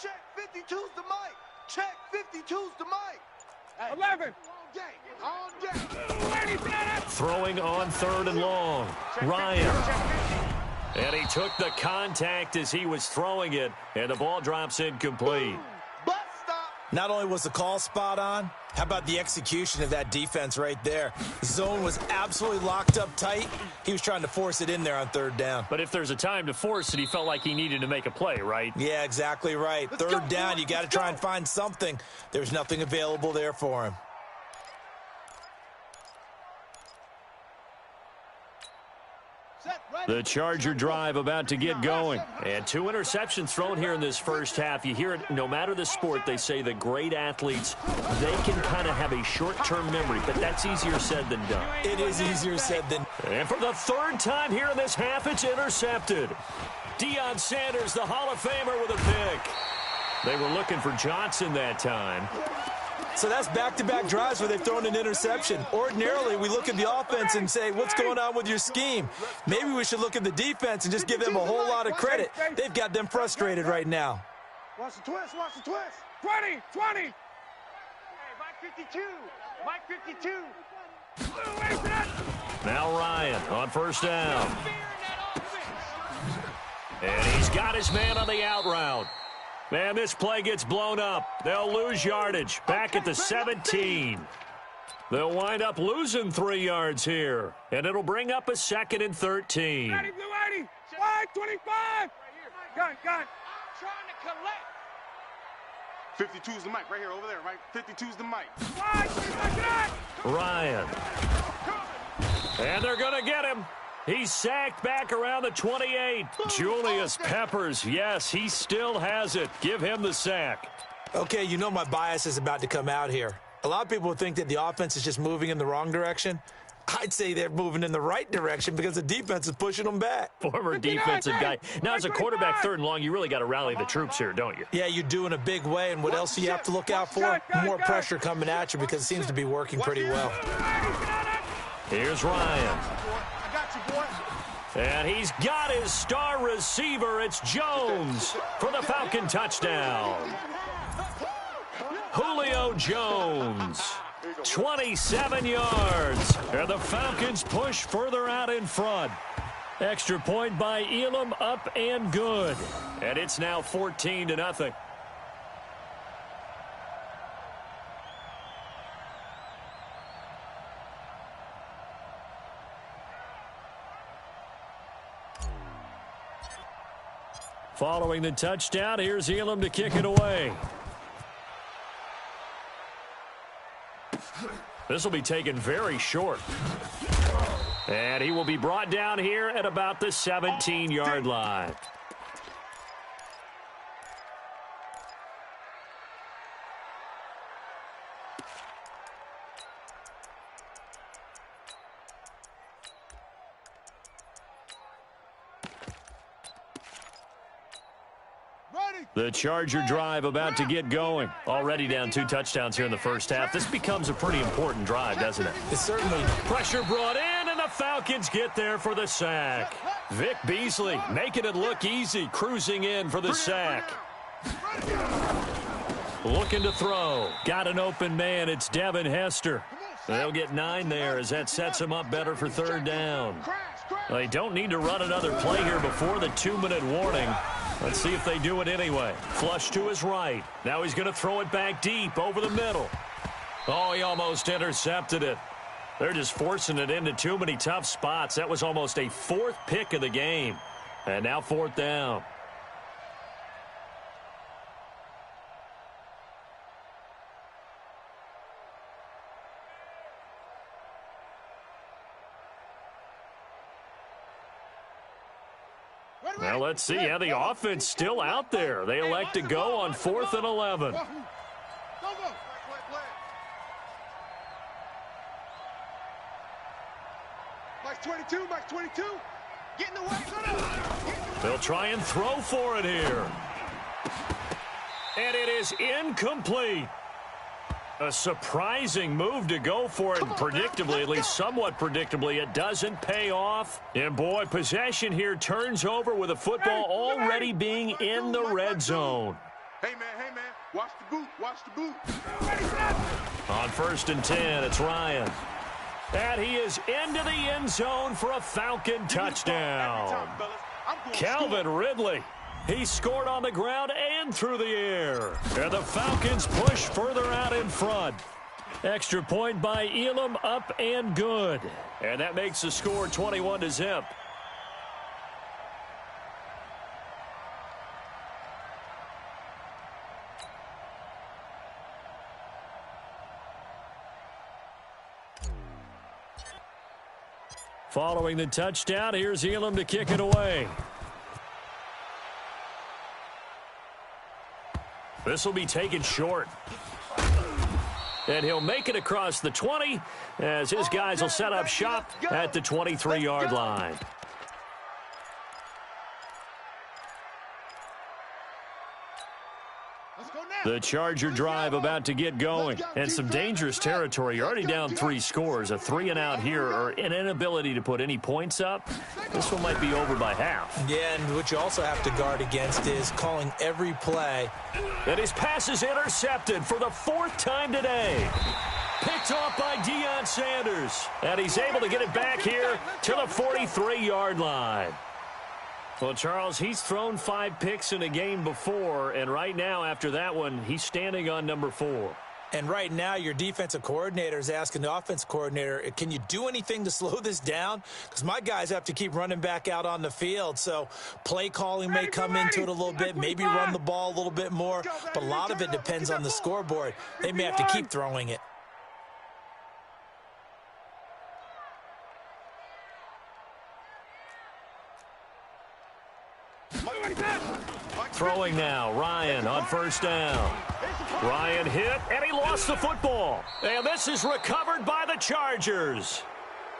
Check 52's the mic. Check 52's the mic. 11. On deck. Throwing on 3rd and long. Ryan. And he took the contact as he was throwing it, and the ball drops incomplete. Bus stop. Not only was the call spot on, how about the execution of that defense right there? The zone was absolutely locked up tight. He was trying to force it in there on 3rd down. But if there's a time to force it, he felt like he needed to make a play, right? Yeah, exactly right. 3rd down, you got to try and find something. There's nothing available there for him. The Charger drive about to get going. And 2 interceptions thrown here in this first half. You hear it, no matter the sport, they say that great athletes, they can kind of have a short-term memory, but that's easier said than done. It is easier said than... And for the 3rd time here in this half, it's intercepted. Deion Sanders, the Hall of Famer, with a pick. They were looking for Johnson that time. So that's back-to-back drives where they've thrown an interception. Ordinarily, we look at the offense and say, what's going on with your scheme? Maybe we should look at the defense and just give them a whole lot of credit. They've got them frustrated right now. Watch the twist. Watch the twist. 20. 20. Hey, Mike 52. Mike 52. Now Ryan on 1st down. And he's got his man on the out route. Man, this play gets blown up. They'll lose yardage. Back at the 17. They'll wind up losing 3 yards here. And it'll bring up a 2nd and 13. 80, blue 80. Wide 25. Gun. I'm trying to collect. 52's the mic right here, over there, right? 52's the mic. Wide 25. Ryan. And they're going to get him. He's sacked back around the 28. Julius Peppers, yes, he still has it. Give him the sack. Okay, you know my bias is about to come out here. A lot of people think that the offense is just moving in the wrong direction. I'd say they're moving in the right direction because the defense is pushing them back. Former defensive guy. Now, as a quarterback 3rd and long, you really got to rally the troops here, don't you? Yeah, you do in a big way. And what else do you have to look out for? More pressure coming at you because it seems to be working pretty well. Here's Ryan. I got you, boy. And he's got his star receiver. It's Jones for the Falcon touchdown. Julio Jones, 27 yards. And the Falcons push further out in front. Extra point by Elam, up and good. And it's now 14-0. Following the touchdown, here's Elam to kick it away. This will be taken very short. And he will be brought down here at about the 17-yard line. The Charger drive about to get going. Already down 2 touchdowns here in the first half. This becomes a pretty important drive, doesn't it? It's certainly. Pressure brought in, and the Falcons get there for the sack. Vic Beasley making it look easy, cruising in for the sack. Looking to throw. Got an open man. It's Devin Hester. They'll get 9 there as that sets them up better for 3rd down. They don't need to run another play here before the 2-minute warning. Let's see if they do it anyway. Flush to his right. Now he's going to throw it back deep over the middle. Oh, he almost intercepted it. They're just forcing it into too many tough spots. That was almost a 4th pick of the game. And now 4th down. Now let's see how the offense still out there. They elect to go on 4th and 11. Go. Mike 22, Mike 22. Get in the way. They'll try and throw for it here. And it is incomplete. A surprising move to go for it, and predictably, at least somewhat predictably, it doesn't pay off. And boy, possession here turns over with the football already being in the red zone. Hey, man, watch the boot, watch the boot. On 1st and 10, it's Ryan. And he is into the end zone for a Falcon touchdown. Calvin Ridley. He scored on the ground and through the air. And the Falcons push further out in front. Extra point by Elam, up and good. And that makes the score 21-0. Following the touchdown, here's Elam to kick it away. This will be taken short. And he'll make it across the 20 as his guys will set up shop at the 23-yard line. The Charger drive about to get going. And some dangerous territory. You're already down 3 scores. A 3-and-out here or an inability to put any points up. This one might be over by half. Yeah, and what you also have to guard against is calling every play. And his pass is intercepted for the 4th time today. Picked off by Deion Sanders. And he's able to get it back here to the 43-yard line. Well, Charles, he's thrown 5 picks in a game before, and right now, after that one, he's standing on number 4. And right now, your defensive coordinator is asking the offense coordinator, can you do anything to slow this down? Because my guys have to keep running back out on the field. So play calling may come into it a little bit, maybe run the ball a little bit more, but a lot of it depends on the scoreboard. They may have to keep throwing it. Throwing now, Ryan on 1st down. Ryan hit, and he lost the football. And this is recovered by the Chargers.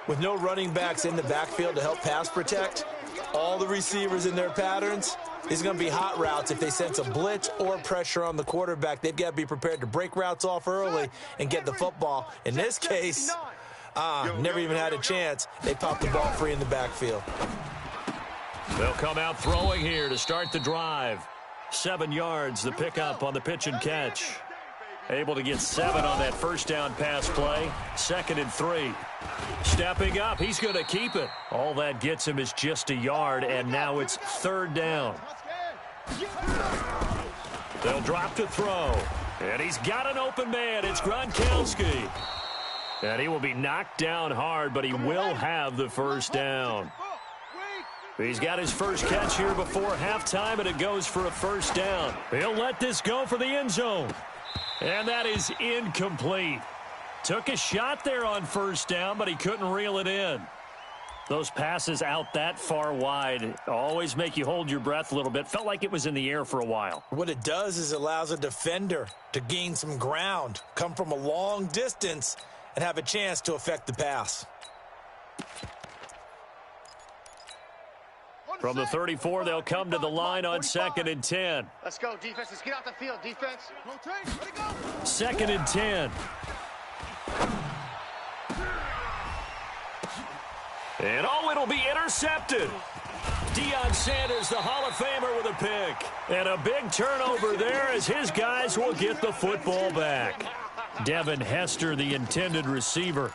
With no running backs in the backfield to help pass protect, all the receivers in their patterns, these are going to be hot routes. If they sense a blitz or pressure on the quarterback, they've got to be prepared to break routes off early and get the football. In this case, never even had a chance. They popped the ball free in the backfield. They'll come out throwing here to start the drive. 7 yards, the pickup on the pitch and catch. Able to get 7 on that 1st down pass play. 2nd and 3. Stepping up, he's going to keep it. All that gets him is just a yard, and now it's 3rd down. They'll drop to throw. And he's got an open man. It's Gronkowski. And he will be knocked down hard, but he will have the 1st down. He's got his first catch here before halftime, and it goes for a 1st down. He'll let this go for the end zone. And that is incomplete. Took a shot there on 1st down, but he couldn't reel it in. Those passes out that far wide always make you hold your breath a little bit. Felt like it was in the air for a while. What it does is it allows a defender to gain some ground, come from a long distance, and have a chance to affect the pass. From the 34, they'll come to the line on 2nd and 10. Let's go, defense. Let's get out the field, defense. 2nd and 10. And it'll be intercepted. Deion Sanders, the Hall of Famer, with a pick. And a big turnover there as his guys will get the football back. Devin Hester, the intended receiver.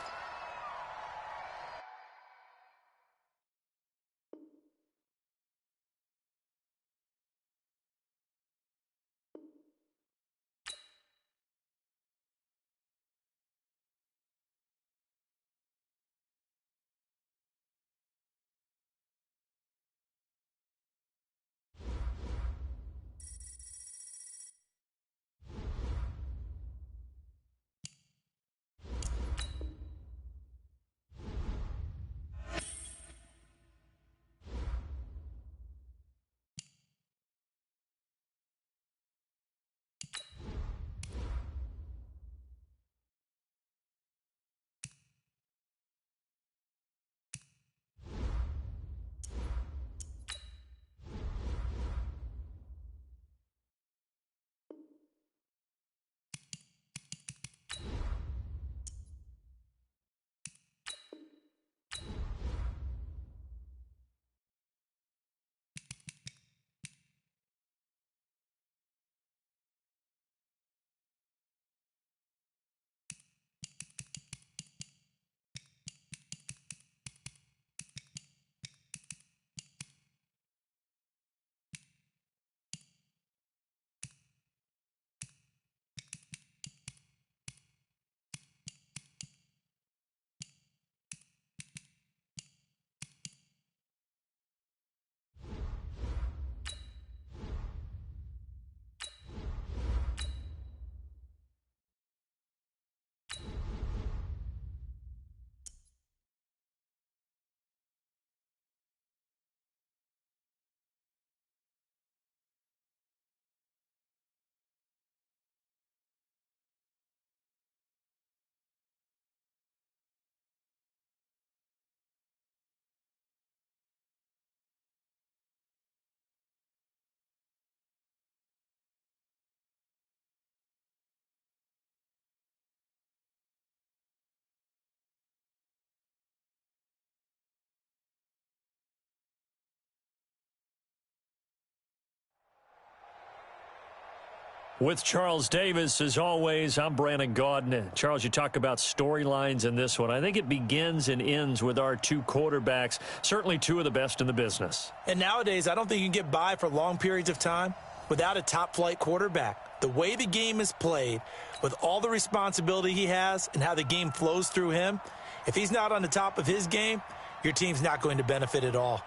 With Charles Davis, as always, I'm Brandon Gaudin. Charles, you talk about storylines in this one. I think it begins and ends with our two quarterbacks, certainly two of the best in the business. And nowadays, I don't think you can get by for long periods of time without a top-flight quarterback. The way the game is played, with all the responsibility he has and how the game flows through him, if he's not on the top of his game, your team's not going to benefit at all.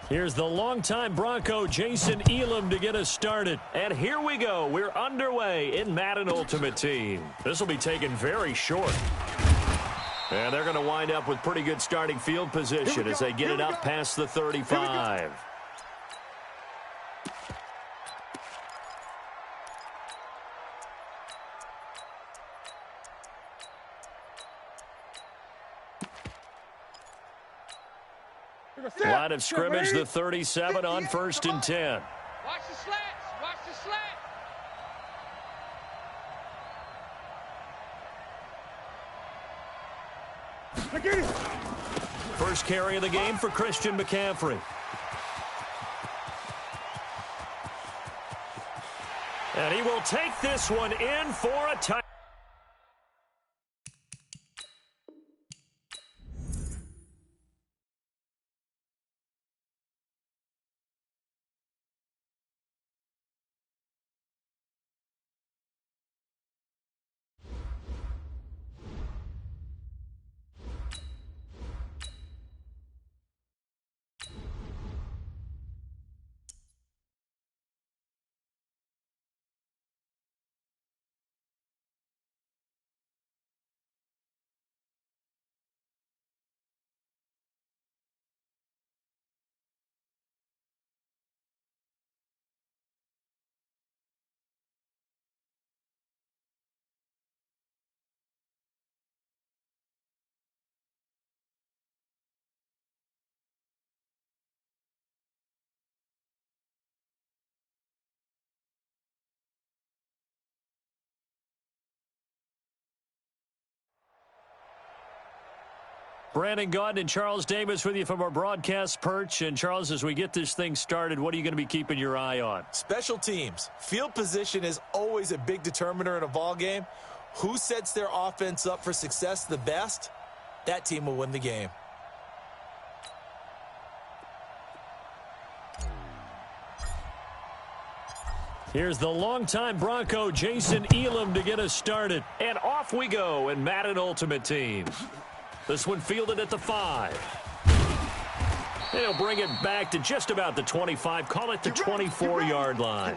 Here's the longtime Bronco, Jason Elam, to get us started. And here we go. We're underway in Madden Ultimate Team. This will be taken very short. And they're going to wind up with pretty good starting field position as they get it up past the 35. Line of scrimmage, the 37 on 1st and 10. Watch the slats. Watch the slat. First carry of the game for Christian McCaffrey. And he will take this one in for a touchdown. Brandon Gaudin and Charles Davis with you from our broadcast perch. And, Charles, as we get this thing started, what are you going to be keeping your eye on? Special teams. Field position is always a big determiner in a ball game. Who sets their offense up for success the best, that team will win the game. Here's the longtime Bronco, Jason Elam, to get us started. And off we go in Madden Ultimate Team. This one fielded at the 5. And he'll bring it back to just about the 25. Call it the 24-yard line.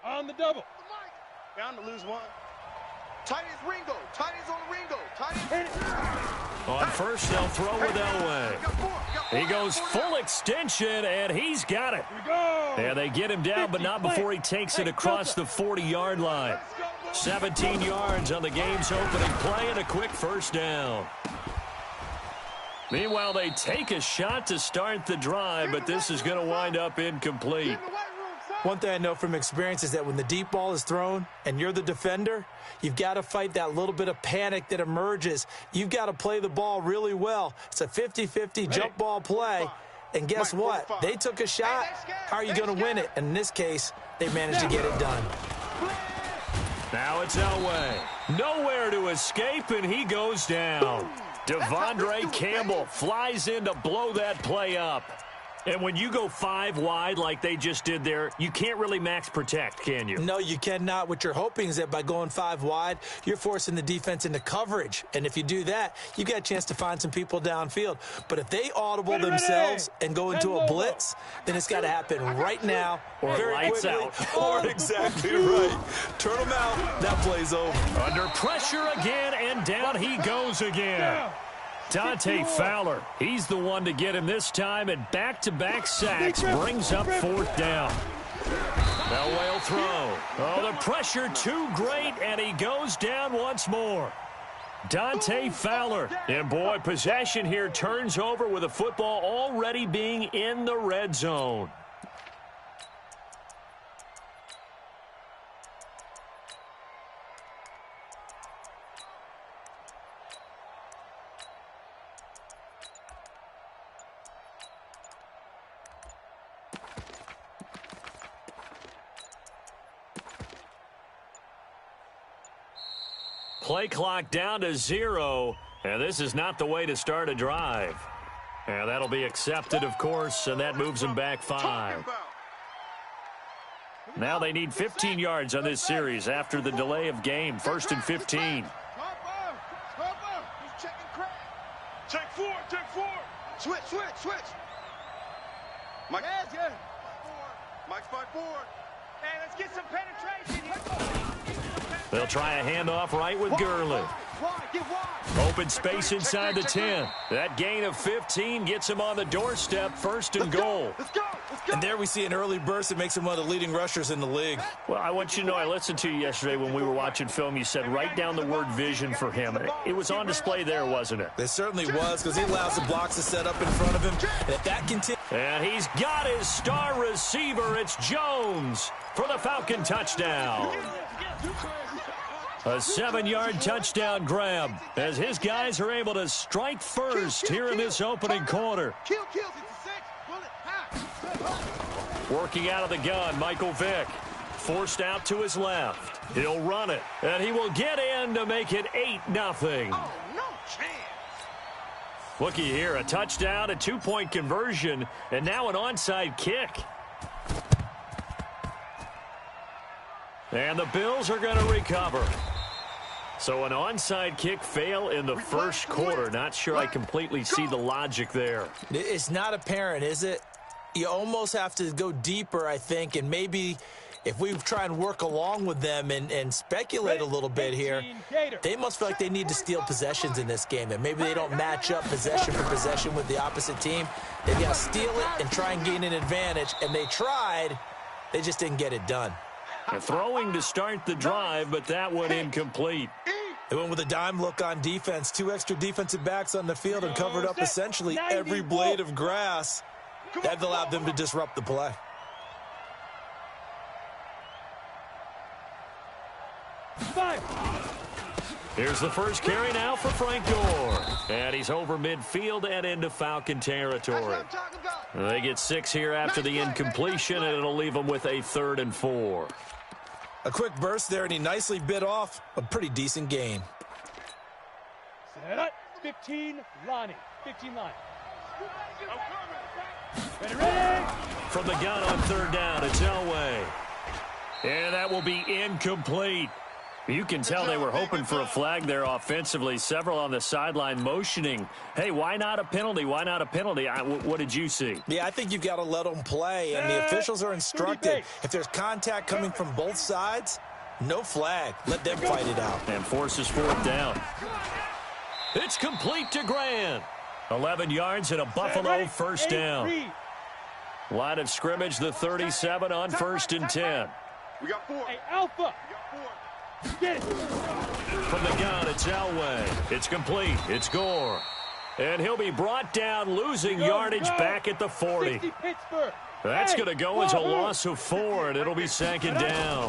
On the double. Bound to lose one. Tight is Ringo. Tight is on Ringo. Tight is... On first, they'll throw with Elway. He goes full extension, and he's got it. And they get him down, but not before he takes it across the 40-yard line. 17 yards on the game's opening play and a quick first down. Meanwhile, they take a shot to start the drive, but this is going to wind up incomplete. One thing I know from experience is that when the deep ball is thrown and you're the defender, you've got to fight that little bit of panic that emerges. You've got to play the ball really well. It's a 50-50 jump ball play. And guess what? They took a shot. How are you going to win it? And in this case, they managed to get it done. Now it's Elway. Nowhere to escape, and he goes down. Devondre Campbell flies in to blow that play up. And when you go 5 wide like they just did there, you can't really max protect, can you? No, you cannot. What you're hoping is that by going 5 wide, you're forcing the defense into coverage. And if you do that, you got a chance to find some people downfield. But if they audible themselves and go into a blitz, then it's got to happen right now, or very lights quickly. out. Or exactly right. Turn them out. That play's over. Under pressure again, and down he goes again. Dante Fowler, he's the one to get him this time, and back-to-back sacks brings up 4th down. Elway will throw. Oh, the pressure too great, and he goes down once more. Dante Fowler. And, boy, possession here turns over with the football already being in the red zone. Play clock down to 0, and this is not the way to start a drive. And that'll be accepted, of course, and that moves them back 5. Now they need 15 yards on this series after the delay of game. 1st and 15. Check 4, check 4. Switch. Mike. Yeah, good. Mike's 5-4. Hey, let's get some penetration here. They'll try a handoff right with Gurley. Open space inside the 10. That gain of 15 gets him on the doorstep. 1st and goal. Let's go. And there we see an early burst that makes him one of the leading rushers in the league. Well, I want you to know I listened to you yesterday when we were watching film. You said write down the word vision for him. It was on display there, wasn't it? It certainly was, because he allows the blocks to set up in front of him. And if that continues... And he's got his star receiver. It's Jones for the Falcon touchdown. A 7-yard touchdown grab as his guys are able to strike first here in this opening quarter. Working out of the gun, Michael Vick. Forced out to his left. He'll run it, and he will get in to make it 8-0. Oh, no chance. Looky here, a touchdown, a 2-point conversion, and now an onside kick. And the Bills are going to recover. So an onside kick fail in the first quarter. Not sure I completely see the logic there. It's not apparent, is it? You almost have to go deeper, I think, and maybe if we try and work along with them and speculate a little bit here, they must feel like they need to steal possessions in this game, and maybe they don't match up possession for possession with the opposite team. They've got to steal it and try and gain an advantage, and they tried. They just didn't get it done. And throwing to start the drive, but that one incomplete. They went with a dime look on defense. 2 extra defensive backs on the field and covered up essentially every blade of grass. That allowed them to disrupt the play. Here's the first carry now for Frank Gore. And he's over midfield and into Falcon territory. They get 6 here after the incompletion, and it'll leave them with a 3rd and 4. A quick burst there, and he nicely bit off a pretty decent gain. Set up. 15, Lonnie. 15 line. Ready. From the gun on 3rd down, it's Elway. And that will be incomplete. You can tell they were hoping for a flag there offensively. Several on the sideline motioning. Hey, why not a penalty? Why not a penalty? What did you see? Yeah, I think you've got to let them play, and the officials are instructed. If there's contact coming from both sides, no flag. Let them fight it out. And forces 4th down. It's complete to Grant. 11 yards and a Buffalo 1st down. Line of scrimmage, the 37 on 1st and 10. We got 4. Hey, Alpha. Get it. From the gun, it's Elway. It's complete. It's Gore. And he'll be brought down, losing yardage back at the 40. That's going to go as a loss of 4, and it'll be 2nd down.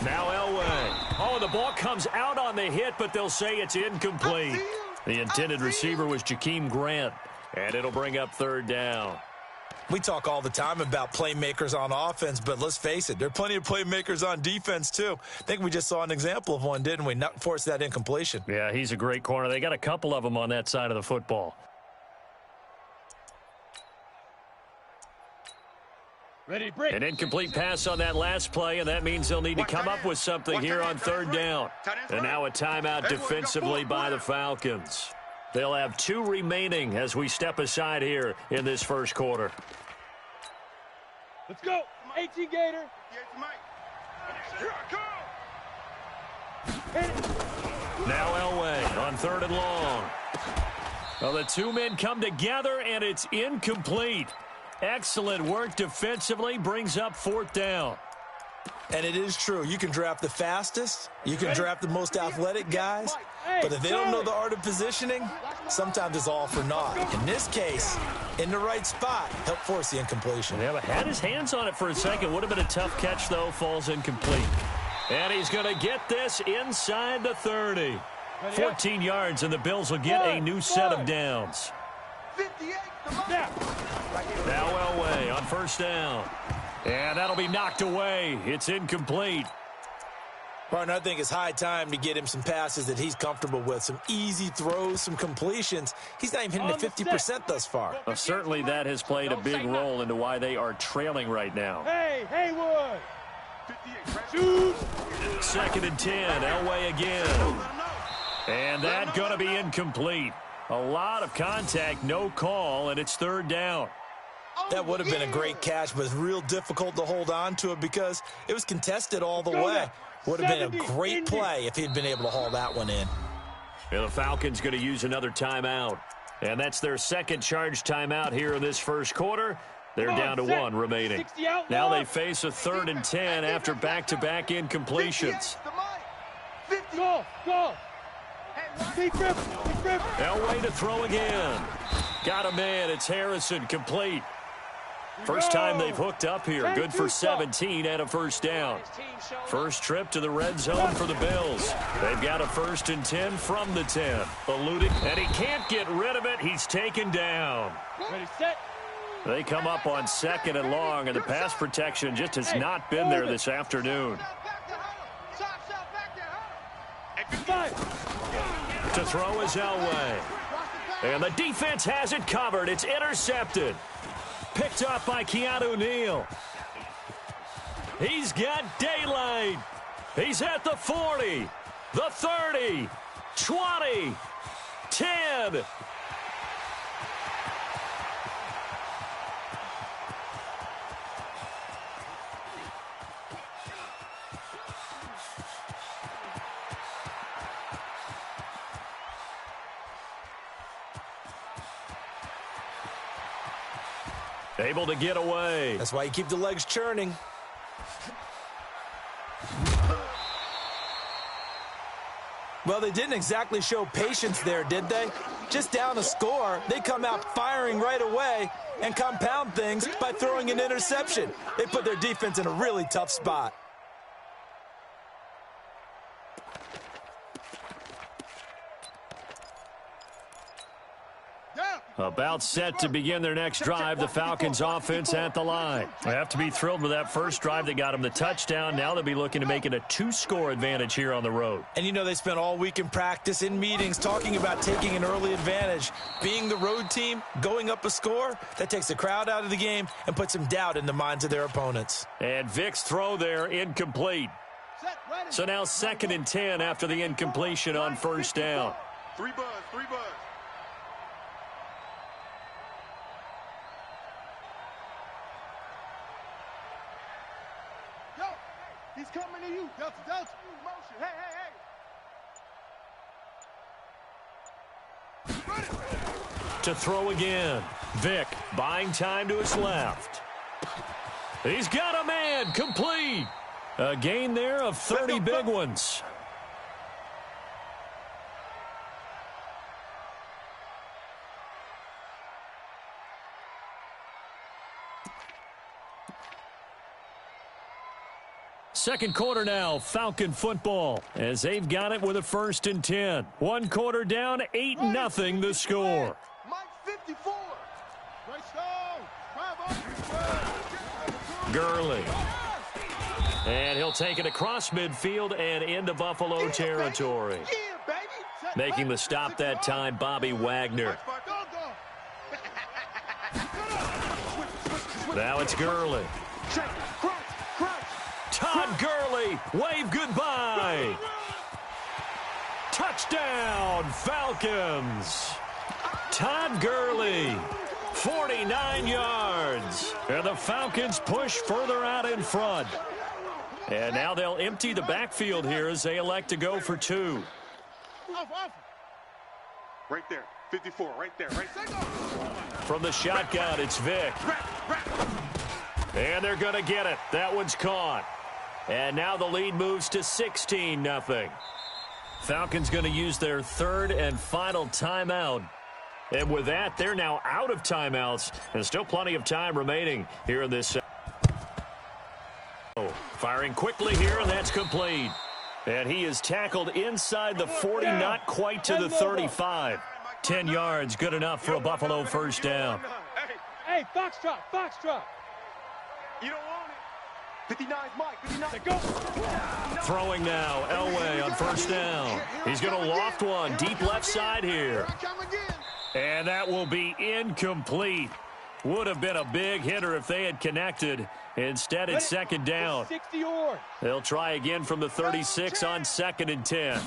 Now Elway. Oh, the ball comes out on the hit, but they'll say it's incomplete. The intended receiver was Jakeem Grant, and it'll bring up 3rd down. We talk all the time about playmakers on offense, but let's face it, there are plenty of playmakers on defense, too. I think we just saw an example of one, didn't we? Not force that incompletion. Yeah, he's a great corner. They got a couple of them on that side of the football. Ready, break. An incomplete pass on that last play, and that means they'll need to come up with something here on 3rd down. And now a timeout defensively by the Falcons. They'll have 2 remaining as we step aside here in this first quarter. Let's go. 18 Gator. Here I come. Hit it. Now Elway on 3rd and long. Well, the 2 men come together, and it's incomplete. Excellent work defensively, brings up 4th down. And it is true. You can draft the fastest. You can draft the most athletic guys. But if they don't know the art of positioning, sometimes it's all for naught. In this case, in the right spot, help force the incompletion. Yeah, but had his hands on it for a second. Would have been a tough catch, though. Falls incomplete. And he's going to get this inside the 30. 14 yards, and the Bills will get a new set of downs. Now Elway on first down. And that'll be knocked away. It's incomplete. Partner, I think it's high time to get him some passes that he's comfortable with. Some easy throws, some completions. He's not even hitting the 50% thus far. Well, certainly that has played a big role into why they are trailing right now. Hey, Haywood. Shoot. 2nd and 10. Elway again. And that's going to be incomplete. A lot of contact, no call, and it's 3rd down. That would have been a great catch, but it's real difficult to hold on to it because it was contested all the way. Would have been a great play if he'd been able to haul that one in. And the Falcons going to use another timeout. And that's their second charge timeout here in this first quarter. They're down to 1 remaining. Now they face a 3rd and 10 after back-to-back incompletions. Go. Elway to throw again. Got a man. It's Harrison, complete. First time they've hooked up here. Good for 17 and a first down. First trip to the red zone for the Bills. They've got a 1st and 10 from the 10. Eluding, and he can't get rid of it. He's taken down. Ready, set. They come up on 2nd and long, and the pass protection just has not been there this afternoon. To throw is Elway. And the defense has it covered. It's intercepted. Picked up by Keanu Neal. He's got daylight. He's at the 40, the 30, 20, 10. Able to get away. That's why you keep the legs churning. Well, they didn't exactly show patience there, did they? Just down a score, they come out firing right away and compound things by throwing an interception. They put their defense in a really tough spot. About set to begin their next drive, the Falcons offense at the line. They have to be thrilled with that first drive. They got them the touchdown. Now they'll be looking to make it a 2-score advantage here on the road. And you know they spent all week in practice, in meetings, talking about taking an early advantage. Being the road team, going up a score, that takes the crowd out of the game and puts some doubt in the minds of their opponents. And Vic's throw there, incomplete. So now 2nd and 10 after the incompletion on first down. 3 buzz. He's coming to you. Delta. Motion. Hey. To throw again. Vic buying time to his left. He's got a man. Complete. A gain there of 30 big ones. Second quarter now, Falcon football, as they've got it with a 1st and 10. 1 quarter down, 8-0 the score. Mike 54. Gurley. And he'll take it across midfield and into Buffalo territory. Making the stop that time, Bobby Wagner. Now it's Gurley. Todd Gurley, wave goodbye. Touchdown, Falcons. Todd Gurley, 49 yards. And the Falcons push further out in front. And now they'll empty the backfield here as they elect to go for 2. Right there. 54, right there. From the shotgun, it's Vic. And they're going to get it. That one's caught. And now the lead moves to 16-0. Falcons going to use their third and final timeout. And with that, they're now out of timeouts. And still plenty of time remaining here in this. Firing quickly here, and that's complete. And he is tackled inside the 40, not quite to the 35. 10 yards, good enough for a Buffalo first down. Hey, foxtrot, foxtrot. You don't want it. 59's Mike, 59. Go. Throwing now, Elway on first down. He's going to loft one, deep left side here. And that will be incomplete. Would have been a big hitter if they had connected. Instead, it's second down. They'll try again from the 36 on 2nd and 10.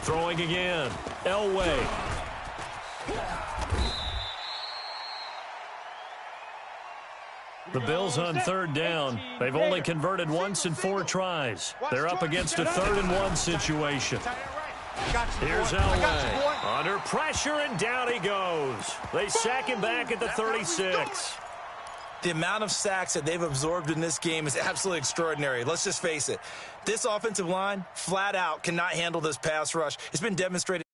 Throwing again, Elway. The Bills on third down. They've only converted once in 4 tries. They're up against a 3rd and 1 situation. Here's Elway. Under pressure, and down he goes. They sack him back at the 36. The amount of sacks that they've absorbed in this game is absolutely extraordinary. Let's just face it. This offensive line, flat out, cannot handle this pass rush. It's been demonstrated.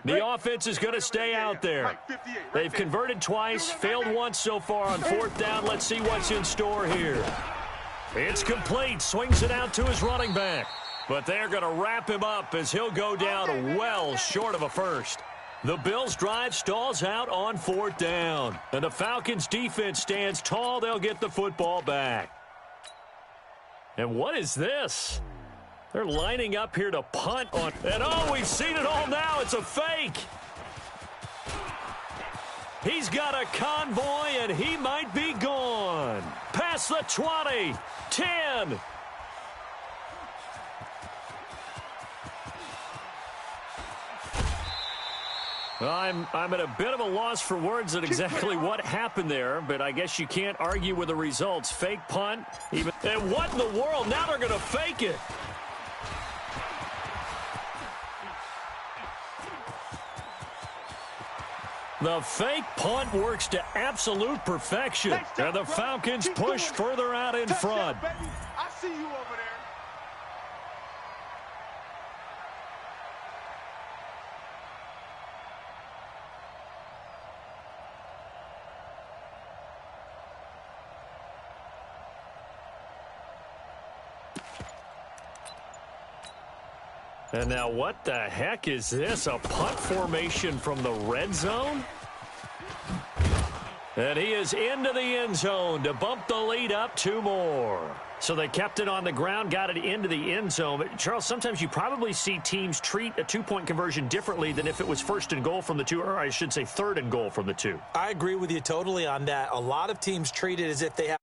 The offense is going to stay out there. They've converted twice, failed once so far on 4th down. Let's see what's in store here. It's complete. Swings it out to his running back. But they're going to wrap him up as he'll go down well short of a first. The Bills' drive stalls out on 4th down. And the Falcons' defense stands tall. They'll get the football back. And what is this? They're lining up here to punt on. And oh, we've seen it all now. It's a fake. He's got a convoy, and he might be gone. Past the 20, 10. I'm at a bit of a loss for words at exactly what happened there, but I guess you can't argue with the results. Fake punt. And what in the world? Now they're going to fake it. The fake punt works to absolute perfection. And the Falcons push further out in front. I see you over there. And now what the heck is this? A punt formation from the red zone? And he is into the end zone to bump the lead up 2 more. So they kept it on the ground, got it into the end zone. But, Charles, sometimes you probably see teams treat a 2-point conversion differently than if it was 1st and goal from the 2, or I should say 3rd and goal from the 2. I agree with you totally on that. A lot of teams treat it as if they have